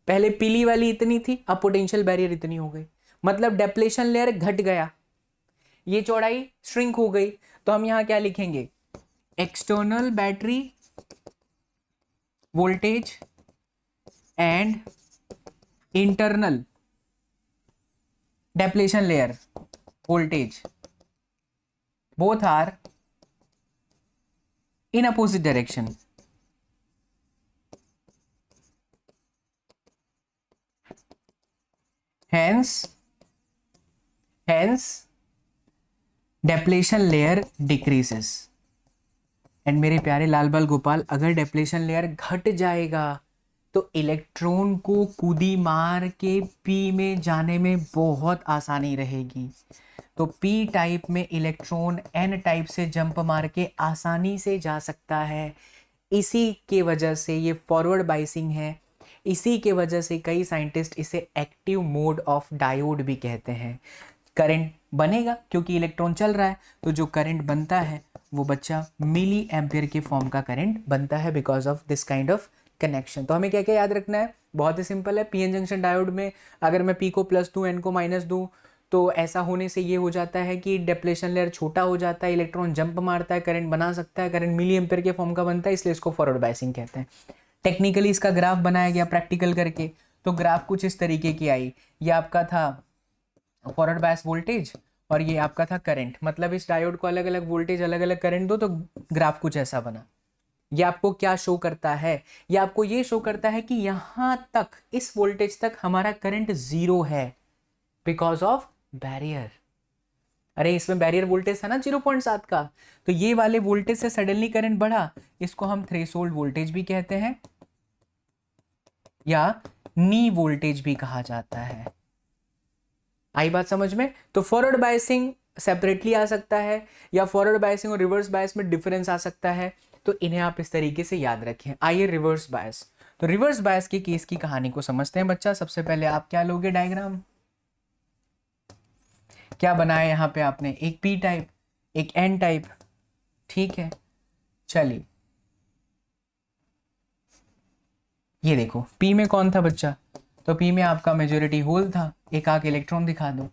पहले पीली वाली इतनी थी, अब पोटेंशियल बैरियर इतनी हो गई, मतलब डेप्लेशन लेयर घट गया, ये चौड़ाई श्रिंक हो गई। तो हम यहां क्या लिखेंगे? External battery voltage and internal depletion layer voltage, both are in opposite direction. hence depletion layer decreases. And मेरे प्यारे लाल बाल गोपाल, अगर डेप्लेशन लेयर घट जाएगा तो इलेक्ट्रॉन को कूदी मार के P में जाने में बहुत आसानी रहेगी। तो P टाइप में इलेक्ट्रॉन N टाइप से जंप मार के आसानी से जा सकता है। इसी के वजह से ये फॉरवर्ड बाइसिंग है। इसी के वजह से कई साइंटिस्ट इसे एक्टिव मोड ऑफ डायोड भी कहते हैं। करंट बनेगा क्योंकि इलेक्ट्रॉन चल रहा है, तो जो करंट बनता है वो बच्चा मिली एम्पियर के फॉर्म का करंट बनता है because of this kind of connection. तो हमें क्या क्या याद रखना है? बहुत ही सिंपल है। पीएन जंक्शन डायोड में अगर मैं P को प्लस दूं, N को माइनस दूं, तो ऐसा होने से ये हो जाता है कि डेप्लेशन लेयर छोटा हो जाता है, इलेक्ट्रॉन जंप मारता है, करंट बना सकता है, करंट मिली एम्पियर के फॉर्म का बनता है, इसलिए इसको फॉरवर्ड बायसिंग कहते हैं। टेक्निकली इसका ग्राफ बनाया गया प्रैक्टिकल करके, तो ग्राफ कुछ इस तरीके की आई। ये आपका था फॉरवर्ड बायस वोल्टेज और ये आपका था करंट, मतलब इस डायोड को अलग अलग वोल्टेज अलग अलग करंट दो तो ग्राफ कुछ ऐसा बना। ये आपको क्या शो करता है? ये आपको ये शो करता है कि यहां तक, इस वोल्टेज तक हमारा करंट 0 है बिकॉज ऑफ बैरियर। अरे इसमें बैरियर वोल्टेज था ना 0.7 का, तो ये वाले वोल्टेज से सडनली करंट बढ़ा, इसको हम थ्रेशोल्ड वोल्टेज भी कहते हैं या नी वोल्टेज भी कहा जाता है। आई बात समझ में? तो फॉरवर्ड बायसिंग सेपरेटली आ सकता है या फॉरवर्ड बायसिंग और रिवर्स बायस में डिफरेंस आ सकता है, तो इन्हें आप इस तरीके से याद रखें। आइए रिवर्स बायस। तो रिवर्स बायस के केस की कहानी को समझते हैं बच्चा। सबसे पहले आप क्या लोगे? डायग्राम क्या बनाया यहाँ पे आपने? एक P टाइप, एक N टाइप, ठीक है। चलिए ये देखो P में कौन था बच्चा? तो P में आपका मेजॉरिटी होल था, एक आग इलेक्ट्रॉन दिखा दो।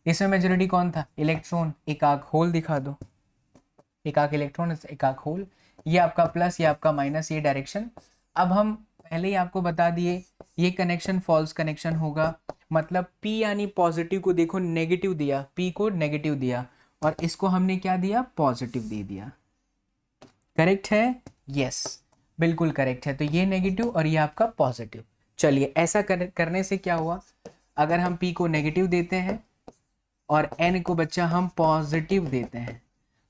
इसमें मेजॉरिटी कौन था? इलेक्ट्रॉन, एक आग होल दिखा दो। एक आग इलेक्ट्रॉन, एक आग होल। ये आपका प्लस, ये आपका माइनस, ये डायरेक्शन। अब हम पहले ही आपको बता दिए ये कनेक्शन फॉल्स कनेक्शन होगा, मतलब P यानी पॉजिटिव को देखो नेगेटिव दिया, P को नेगेटिव दिया और इसको हमने क्या दिया, पॉजिटिव दे दिया। करेक्ट है? यस, बिल्कुल करेक्ट है। तो ये नेगेटिव और ये आपका पॉजिटिव। चलिए ऐसा करने से क्या हुआ, अगर हम P को नेगेटिव देते हैं और N को बच्चा हम पॉजिटिव देते हैं,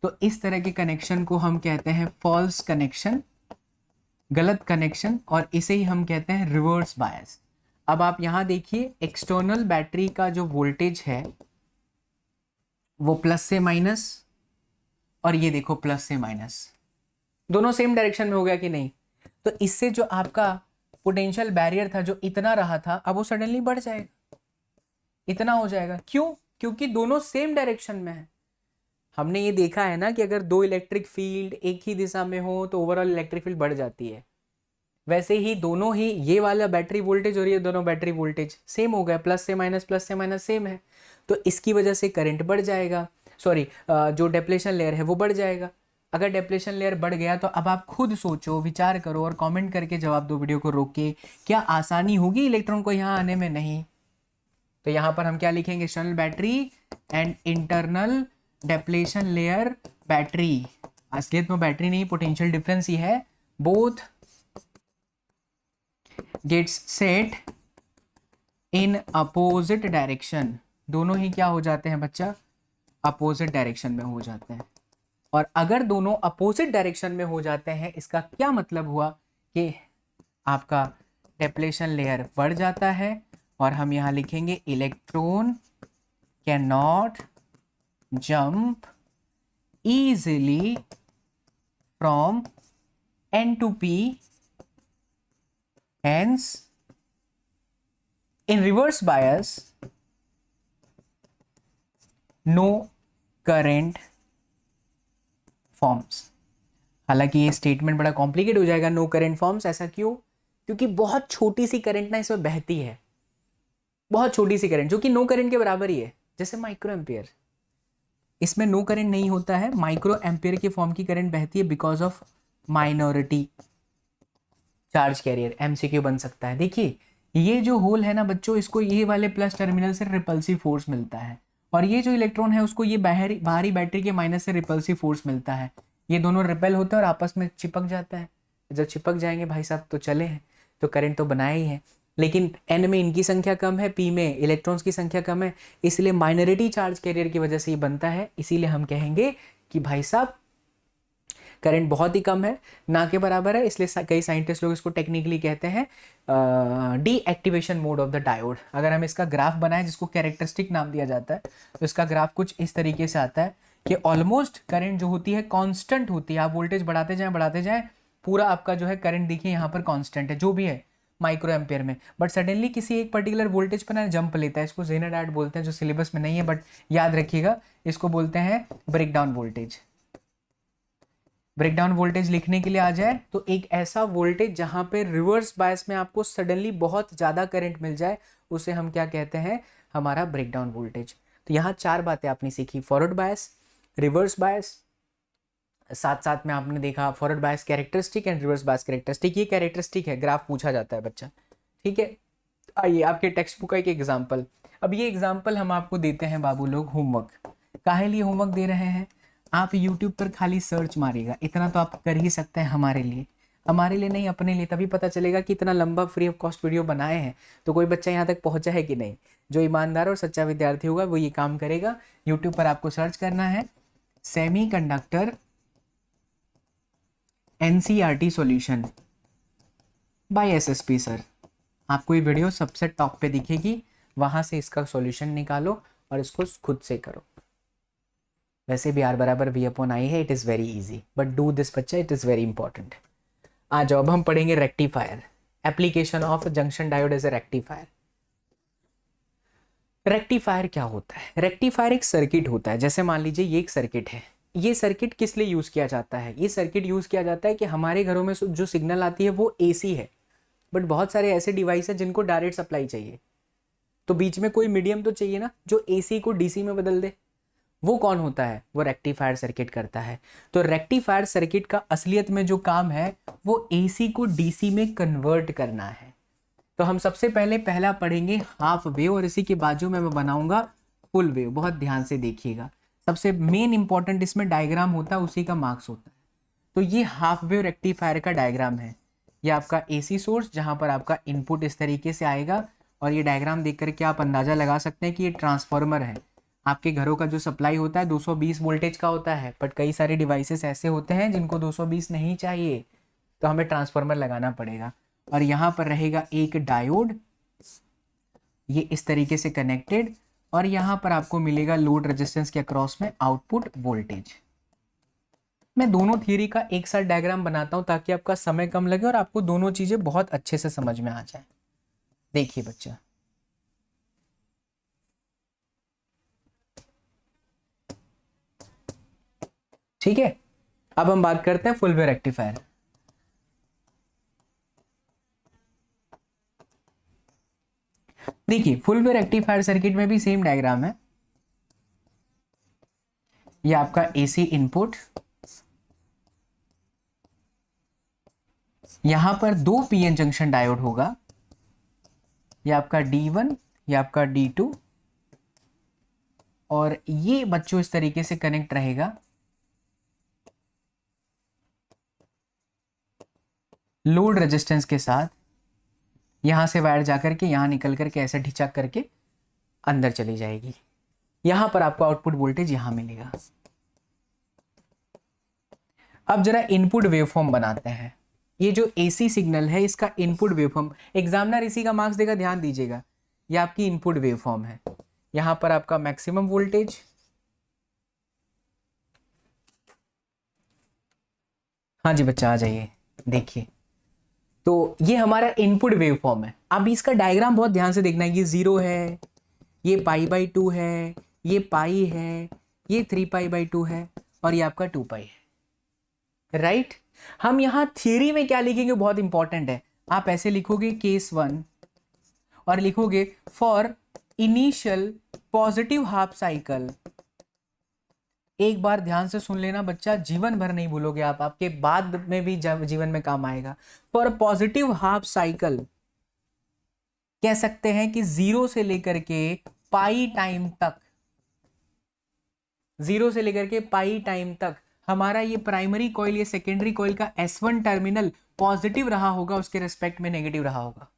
तो इस तरह के कनेक्शन को हम कहते हैं फॉल्स कनेक्शन, गलत कनेक्शन, और इसे ही हम कहते हैं रिवर्स बायस। अब आप यहां देखिए, एक्सटर्नल बैटरी का जो वोल्टेज है वो प्लस से माइनस, और ये देखो प्लस से माइनस, दोनों सेम डायरेक्शन में हो गया कि नहीं? तो इससे जो आपका पोटेंशियल बैरियर था जो इतना रहा था, अब वो सडनली बढ़ जाएगा, इतना हो जाएगा। क्यों? क्योंकि दोनों सेम डायरेक्शन में है। हमने ये देखा है ना कि अगर दो इलेक्ट्रिक फील्ड एक ही दिशा में हो तो ओवरऑल इलेक्ट्रिक फील्ड बढ़ जाती है। वैसे ही दोनों ही, ये वाला बैटरी वोल्टेज और ये दोनों बैटरी वोल्टेज सेम हो गया, प्लस से माइनस सेम है, तो इसकी वजह से करंट बढ़ जाएगा, सॉरी जो डेप्लेशन लेयर है वो बढ़ जाएगा। अगर डेप्लेशन लेयर बढ़ गया तो अब आप खुद सोचो, विचार करो और कमेंट करके जवाब दो वीडियो को रोक के, क्या आसानी होगी इलेक्ट्रॉन को यहाँ आने में? नहीं। तो यहाँ पर हम क्या लिखेंगे, external battery and internal depletion layer battery. असलियत में बैटरी नहीं, पोटेंशियल डिफरेंस ही है। Both gets set in opposite direction, दोनों ही क्या हो जाते हैं बच्चा, अपोजिट डायरेक्शन में हो जाते हैं। और अगर दोनों अपोजिट डायरेक्शन में हो जाते हैं, इसका क्या मतलब हुआ कि आपका डेप्लेशन लेयर बढ़ जाता है, और हम यहां लिखेंगे electron can not jump easily from N to P, hence in reverse bias no current forms। हालांकि ये स्टेटमेंट बड़ा कॉम्प्लिकेट हो जाएगा, नो करंट फॉर्म्स। ऐसा क्यों? क्योंकि बहुत छोटी सी करंट ना इसमें बहती है, बहुत छोटी सी करंट जो कि नो करंट के बराबर ही है, जैसे माइक्रो एम्पियर। इसमें नो करंट नहीं होता है, माइक्रो एम्पियर के फॉर्म की करंट बहती है because of minority charge carrier. MCQ बन सकता है। देखिए ये जो होल है ना बच्चों, इसको ये वाले प्लस टर्मिनल से रिपल्सिव फोर्स मिलता है, और ये जो इलेक्ट्रॉन है उसको ये बाहरी बैटरी के माइनस से रिपल्सिव फोर्स मिलता है। ये दोनों रिपेल होते हैं और आपस में चिपक जाता है। जब चिपक जाएंगे भाई साहब तो चले हैं, तो करंट तो बनाया ही है। लेकिन एन में इनकी संख्या कम है, पी में इलेक्ट्रॉन्स की संख्या कम है, इसलिए माइनॉरिटी चार्ज कैरियर की वजह से ये बनता है। इसीलिए हम कहेंगे कि भाई साहब करंट बहुत ही कम है, ना के बराबर है। इसलिए कई साइंटिस्ट लोग इसको टेक्निकली कहते हैं deactivation mode of the diode. अगर हम इसका ग्राफ बनाएं जिसको कैरेक्टरिस्टिक नाम दिया जाता है, तो इसका ग्राफ कुछ इस तरीके से आता है कि ऑलमोस्ट करंट जो होती है कांस्टेंट होती है। आप वोल्टेज बढ़ाते जाएं, पूरा आपका जो है करंट देखिए यहाँ पर कांस्टेंट है जो भी है माइक्रो एम्पियर में, बट सडनली किसी एक पर्टिकुलर वोल्टेज पर ना जंप लेता है। इसको जेनाडाइट बोलते हैं, जो सिलेबस में नहीं है बट याद रखिएगा, इसको बोलते हैं ब्रेकडाउन वोल्टेज। ब्रेकडाउन वोल्टेज लिखने के लिए आ जाए तो एक ऐसा वोल्टेज जहां पे रिवर्स बायस में आपको सडनली बहुत ज़्यादा करंट मिल जाए, उसे हम क्या कहते हैं, हमारा ब्रेकडाउन वोल्टेज। तो यहाँ चार बातें आपने सीखी, फॉरवर्ड बायस, रिवर्स बायस, साथ साथ में आपने देखा forward bias characteristic and reverse bias characteristic. ये कैरेक्टरिस्टिक है, ग्राफ पूछा जाता है बच्चा, ठीक है। आइए आपके टेक्स्ट बुक का एक एग्जाम्पल। अब ये एग्जाम्पल हम आपको देते हैं बाबू लोग होमवर्क। काहे लिए होमवर्क दे रहे हैं? आप यूट्यूब पर खाली सर्च मारिएगा, इतना तो आप कर ही सकते हैं हमारे लिए। हमारे लिए नहीं, अपने लिए, तभी पता चलेगा कि इतना लंबा फ्री ऑफ कॉस्ट वीडियो बनाए हैं तो कोई बच्चा यहाँ तक पहुँचा है कि नहीं। जो ईमानदार और सच्चा विद्यार्थी होगा वो ये काम करेगा। यूट्यूब पर आपको सर्च करना है semiconductor NCERT solution bye SSP sir. आपको ये वीडियो सबसे टॉप पे दिखेगी, वहां से इसका सॉल्यूशन निकालो और इसको खुद से करो। वैसे भी R बराबर V/I है, it is very easy, but do this बच्चा, इट इज़ वेरी इंपॉर्टेंट। आ जाओ, अब हम पढ़ेंगे rectifier, application of junction diode as a rectifier. Rectifier क्या होता है? रेक्टिफायर एक सर्किट होता है। जैसे मान लीजिए ये एक सर्किट है, ये सर्किट किस लिए यूज़ किया जाता है? ये सर्किट यूज़ किया जाता है कि हमारे घरों में जो सिग्नल आती है वो AC है, बट बहुत सारे ऐसे डिवाइस है जिनको डायरेक्ट सप्लाई चाहिए, तो बीच में कोई मीडियम तो चाहिए ना जो AC को DC में बदल दे। वो कौन होता है? वो रेक्टिफायर सर्किट करता है। तो रेक्टिफायर सर्किट का असलियत में जो काम है वो AC को DC में कन्वर्ट करना है। तो हम सबसे पहले पहला पढ़ेंगे हाफ वेव और इसी के बाजू में मैं बनाऊंगा फुल वेव। बहुत ध्यान से देखिएगा, सबसे मेन इंपॉर्टेंट इसमें डायग्राम होता है, उसी का मार्क्स होता है। तो ये हाफ वेव रेक्टिफायर का डायग्राम है। ये आपका एसी सोर्स जहां पर आपका इनपुट इस तरीके से आएगा, और ये डायग्राम देख करके आप अंदाजा लगा सकते हैं कि ये ट्रांसफार्मर है। आपके घरों का जो सप्लाई होता है 220 वोल्टेज का होता है, बट कई सारे डिवाइसेस ऐसे होते हैं जिनको 220 नहीं चाहिए, तो हमें ट्रांसफार्मर लगाना पड़ेगा। और यहाँ पर रहेगा एक डायोड, ये इस तरीके से कनेक्टेड, और यहाँ पर आपको मिलेगा लोड रेजिस्टेंस के अक्रॉस में आउटपुट वोल्टेज। मैं दोनों थियरी का एक साथ डायग्राम बनाता हूं ताकि आपका समय कम लगे और आपको दोनों चीजें बहुत अच्छे से समझ में आ जाए। देखिए बच्चा, ठीक है, अब हम बात करते हैं फुल वेव रेक्टिफायर। देखिए फुल वेव रेक्टिफायर सर्किट में भी सेम डायग्राम है। ये आपका एसी इनपुट, यहां पर दो पीएन जंक्शन डायोड होगा, ये आपका D1, ये आपका D2, और ये बच्चों इस तरीके से कनेक्ट रहेगा लोड रेजिस्टेंस के साथ। यहां से वायर जाकर के यहां निकल करके ऐसे ढिचक करके अंदर चली जाएगी। यहां पर आपको आउटपुट वोल्टेज यहां मिलेगा। अब जरा इनपुट वेवफॉर्म बनाते हैं। ये जो एसी सिग्नल है इसका इनपुट वेवफॉर्म, एग्जामिनर इसी का मार्क्स देगा, ध्यान दीजिएगा। ये आपकी इनपुट वेवफॉर्म है। यहां पर आपका मैक्सिमम वोल्टेज, हाँ जी बच्चा आ जाइए, देखिए तो ये हमारा इनपुट वेवफॉर्म है। अब इसका डायग्राम बहुत ध्यान से देखना है। ये 0 है, ये π/2 है, ये पाई है, ये 3π/2 है, और ये आपका 2π है, राइट। हम यहां थियरी में क्या लिखेंगे बहुत इंपॉर्टेंट है। आप ऐसे लिखोगे केस 1 और लिखोगे for initial positive half cycle. एक बार ध्यान से सुन लेना बच्चा, जीवन भर नहीं भूलोगे आप, आपके बाद में भी जीवन में काम आएगा। फॉर पॉजिटिव हाफ साइकिल कह सकते हैं कि 0 से लेकर के पाई टाइम तक, 0 से लेकर के पाई टाइम तक हमारा ये प्राइमरी कॉइल, ये सेकेंडरी कॉइल का S1 टर्मिनल पॉजिटिव रहा होगा, उसके रेस्पेक्ट में नेगेटिव रहा होगा।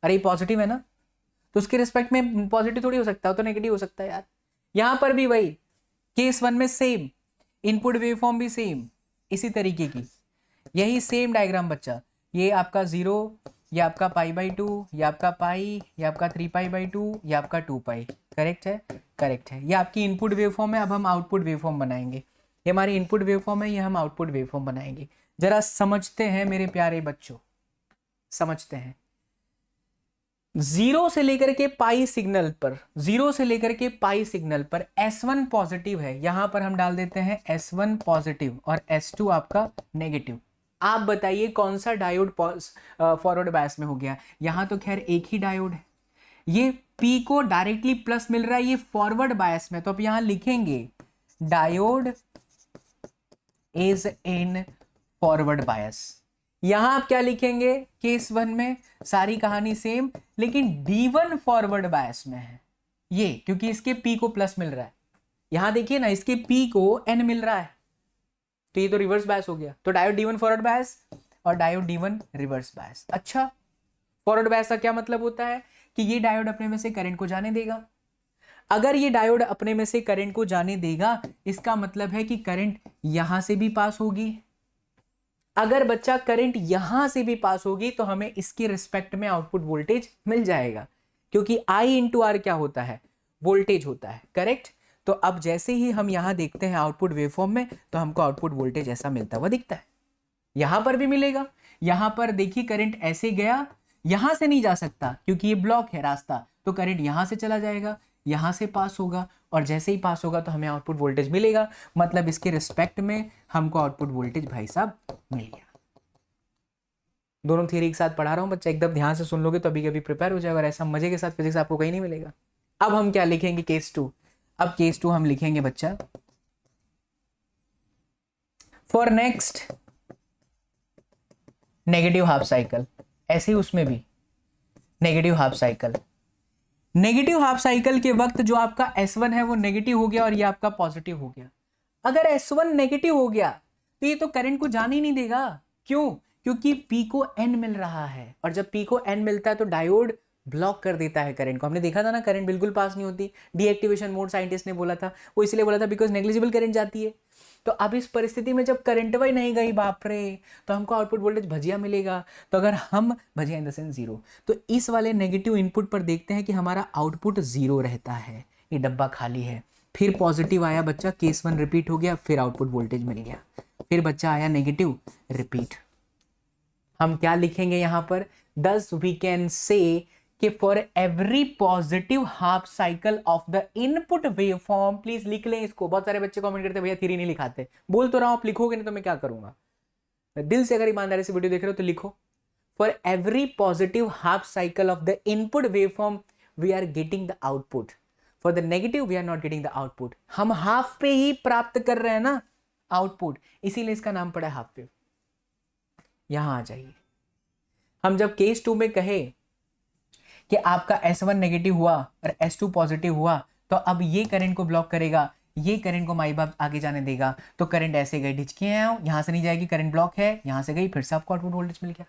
अरे ये पॉजिटिव है ना, तो उसके रेस्पेक्ट में पॉजिटिव थोड़ी हो सकता है, तो नेगेटिव हो सकता है यार। यहां पर भी वही केस 1 में सेम इनपुट वेवफॉर्म भी सेम इसी तरीके की, यही सेम डायग्राम बच्चा। ये आपका 0, ये आपका π/2, ये आपका पाई, ये आपका 3π/2, ये आपका 2π। करेक्ट है, करेक्ट है। ये आपकी इनपुट वेवफॉर्म है। अब हम आउटपुट वेवफॉर्म बनाएंगे। ये हमारी इनपुट वेवफॉर्म है, ये हम आउटपुट वेवफॉर्म बनाएंगे। जरा समझते हैं मेरे प्यारे बच्चों, समझते हैं। 0 से लेकर के पाई सिग्नल पर, 0 से लेकर के पाई सिग्नल पर S1 पॉजिटिव है, यहां पर हम डाल देते हैं S1 पॉजिटिव और S2 आपका नेगेटिव। आप बताइए कौन सा डायोड फॉरवर्ड बायस में हो गया। यहां तो खैर एक ही डायोड है, ये P को डायरेक्टली प्लस मिल रहा है, ये फॉरवर्ड बायस में, तो अब यहां लिखेंगे diode is in forward bias. यहां आप क्या लिखेंगे, केस 1 में सारी कहानी सेम, लेकिन D1 फॉरवर्ड बायस में है ये, क्योंकि इसके P को प्लस मिल रहा है। यहां देखिए ना, इसके P को N मिल रहा है, तो ये तो रिवर्स बायस हो गया। तो डायोड D1 फॉरवर्ड बायस और डायोड D1 रिवर्स बायस। अच्छा, फॉरवर्ड बायस का क्या मतलब होता है कि ये डायोड अपने में से करंट को जाने देगा। अगर ये डायोड अपने में से करंट को जाने देगा, इसका मतलब है कि करंट यहां से भी पास होगी। अगर बच्चा करंट यहां से भी पास होगी तो हमें इसके रिस्पेक्ट में आउटपुट वोल्टेज मिल जाएगा, क्योंकि I इंटू आर क्या होता है, वोल्टेज होता है, करेक्ट। तो अब जैसे ही हम यहां देखते हैं आउटपुट वेवफॉर्म में, तो हमको आउटपुट वोल्टेज ऐसा मिलता हुआ दिखता है। यहां पर भी मिलेगा। यहां पर देखिए करंट ऐसे गया, यहां से नहीं जा सकता क्योंकि ये ब्लॉक है रास्ता, तो करंट यहां से चला जाएगा, यहां से पास होगा, और जैसे ही पास होगा तो हमें आउटपुट वोल्टेज मिलेगा। मतलब इसके रिस्पेक्ट में हमको आउटपुट वोल्टेज भाई साहब मिल गया। दोनों थियरी एक साथ पढ़ा रहा हूं बच्चा, एकदम ध्यान से सुन लोगे तो अभी कभी प्रिपेयर हो जाएगा, और ऐसा मजे के साथ फिजिक्स आपको कहीं नहीं मिलेगा। अब हम क्या लिखेंगे, केस 2। अब केस 2 हम लिखेंगे बच्चा, for next negative half cycle. ऐसे ही उसमें भी negative half cycle. Negative half cycle के वक्त जो आपका S1 है वो नेगेटिव हो गया और ये आपका पॉजिटिव हो गया। अगर S1 नेगेटिव हो गया तो ये तो करंट को जाने ही नहीं देगा। क्यों? क्योंकि P को N मिल रहा है, और जब P को N मिलता है तो डायोड ब्लॉक कर देता है करंट को। हमने देखा था ना, करंट बिल्कुल पास नहीं होती। डीएक्टिवेशन मोड साइंटिस्ट ने बोला था, वो इसलिए बोला था बिकॉज नेग्लिजिबल करंट जाती है। तो अब इस परिस्थिति में जब करंट वही नहीं गई, बाप रे, तो हमको आउटपुट वोल्टेज भजिया मिलेगा। तो अगर हम भजिया इन द सेंस जीरो, तो इस वाले नेगेटिव इनपुट पर देखते हैं कि हमारा आउटपुट जीरो रहता है, ये डब्बा खाली है। फिर पॉजिटिव आया बच्चा, केस 1 रिपीट हो गया, फिर आउटपुट वोल्टेज मिल गया। फिर बच्चा आया नेगेटिव, रिपीट। हम क्या लिखेंगे यहां पर? दस वी कैन से कि for every positive half cycle of the input wave form, please लिख लें इसको। बहुत सारे बच्चे कमेंट करते हैं भैया थ्योरी नहीं लिखाते। बोल तो रहा हूं, आप लिखोगे नहीं तो मैं क्या करूंगा। दिल से अगर ईमानदारी से वीडियो देख रहे हो तो लिखो, for every positive half cycle of the input wave form we are getting the output, for the negative we are not getting the output. हम हाफ पे ही प्राप्त कर रहे हैं ना आउटपुट, इसीलिए इसका नाम पड़ा है हाफ वेव। यहां आ जाइए, हम जब केस 2 में कहे कि आपका S1 नेगेटिव हुआ और S2 पॉजिटिव हुआ, तो अब ये करंट को ब्लॉक करेगा, ये करंट को माई बाप आगे जाने देगा। तो करंट ऐसे गई, ढिचके यहां से नहीं जाएगी, करंट ब्लॉक है, यहां से गई, फिर से आपको आउटपुट वोल्टेज मिल गया।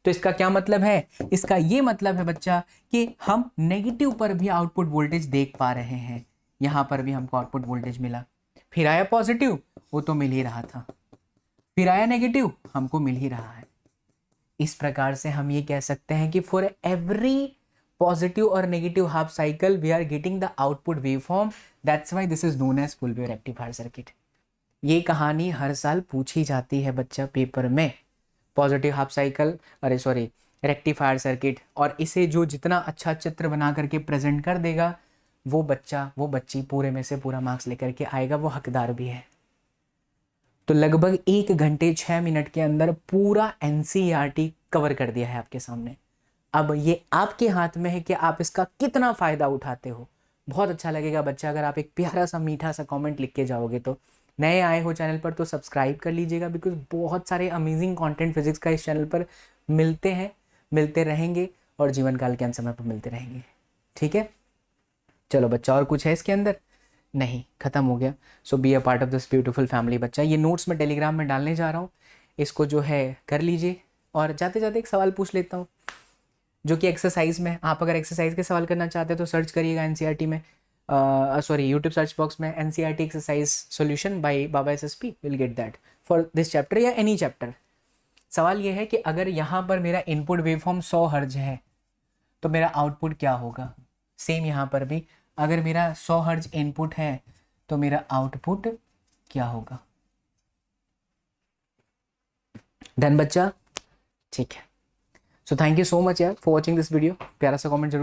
तो इसका क्या मतलब है? इसका ये मतलब है बच्चा कि हम नेगेटिव पर भी आउटपुट वोल्टेज देख पा रहे हैं। यहां पर भी हमको आउटपुट वोल्टेज मिला। फिर आया पॉजिटिव, वो तो मिल ही रहा था। फिर आया नेगेटिव, हमको मिल ही रहा है। इस प्रकार से हम ये कह सकते हैं कि फॉर एवरी पॉजिटिव और negative half cycle we are getting the output wave form, that's why this is known as full wave rectifier circuit. ये कहानी हर साल पूछी जाती है बच्चा पेपर में। पॉजिटिव हाफ साइकिल, अरे सॉरी, रेक्टिफायर सर्किट, और इसे जो जितना अच्छा चित्र बना करके प्रेजेंट कर देगा वो बच्चा, वो बच्ची पूरे में से पूरा मार्क्स लेकर के आएगा, वो हकदार भी है। तो लगभग 1 घंटे 6 मिनट के अंदर पूरा NCERT कवर कर दिया है आपके सामने। अब ये आपके हाथ में है कि आप इसका कितना फायदा उठाते हो। बहुत अच्छा लगेगा बच्चा अगर आप एक प्यारा सा मीठा सा कमेंट लिख के जाओगे। तो नए आए हो चैनल पर तो सब्सक्राइब कर लीजिएगा, बिकॉज बहुत सारे अमेजिंग कंटेंट फिजिक्स का इस चैनल पर मिलते हैं, मिलते रहेंगे और जीवन काल के अंत समय पर मिलते रहेंगे। ठीक है, चलो बच्चा, और कुछ है इसके अंदर? नहीं, खत्म हो गया। So be a part of this beautiful family बच्चा। ये नोट्स मैं टेलीग्राम में डालने जा रहा हूँ, इसको जो है कर लीजिए। और जाते जाते एक सवाल पूछ लेता हूँ जो कि एक्सरसाइज में, आप अगर एक्सरसाइज के सवाल करना चाहते हैं तो सर्च करिएगा NCERT में, सॉरी यूट्यूब सर्च बॉक्स में NCERT exercise solution bye Baba SSP, will get that for this chapter या एनी चैप्टर। सवाल ये है कि अगर यहाँ पर मेरा इनपुट वेवफॉर्म 100 हर्ज है तो मेरा आउटपुट क्या होगा। सेम यहाँ पर भी अगर मेरा 100 हर्ज इनपुट है तो मेरा आउटपुट क्या होगा। डन बच्चा? ठीक है। So thank you so much यार फॉर वॉचिंग दिस वीडियो। प्यारा सा कमेंट जरूर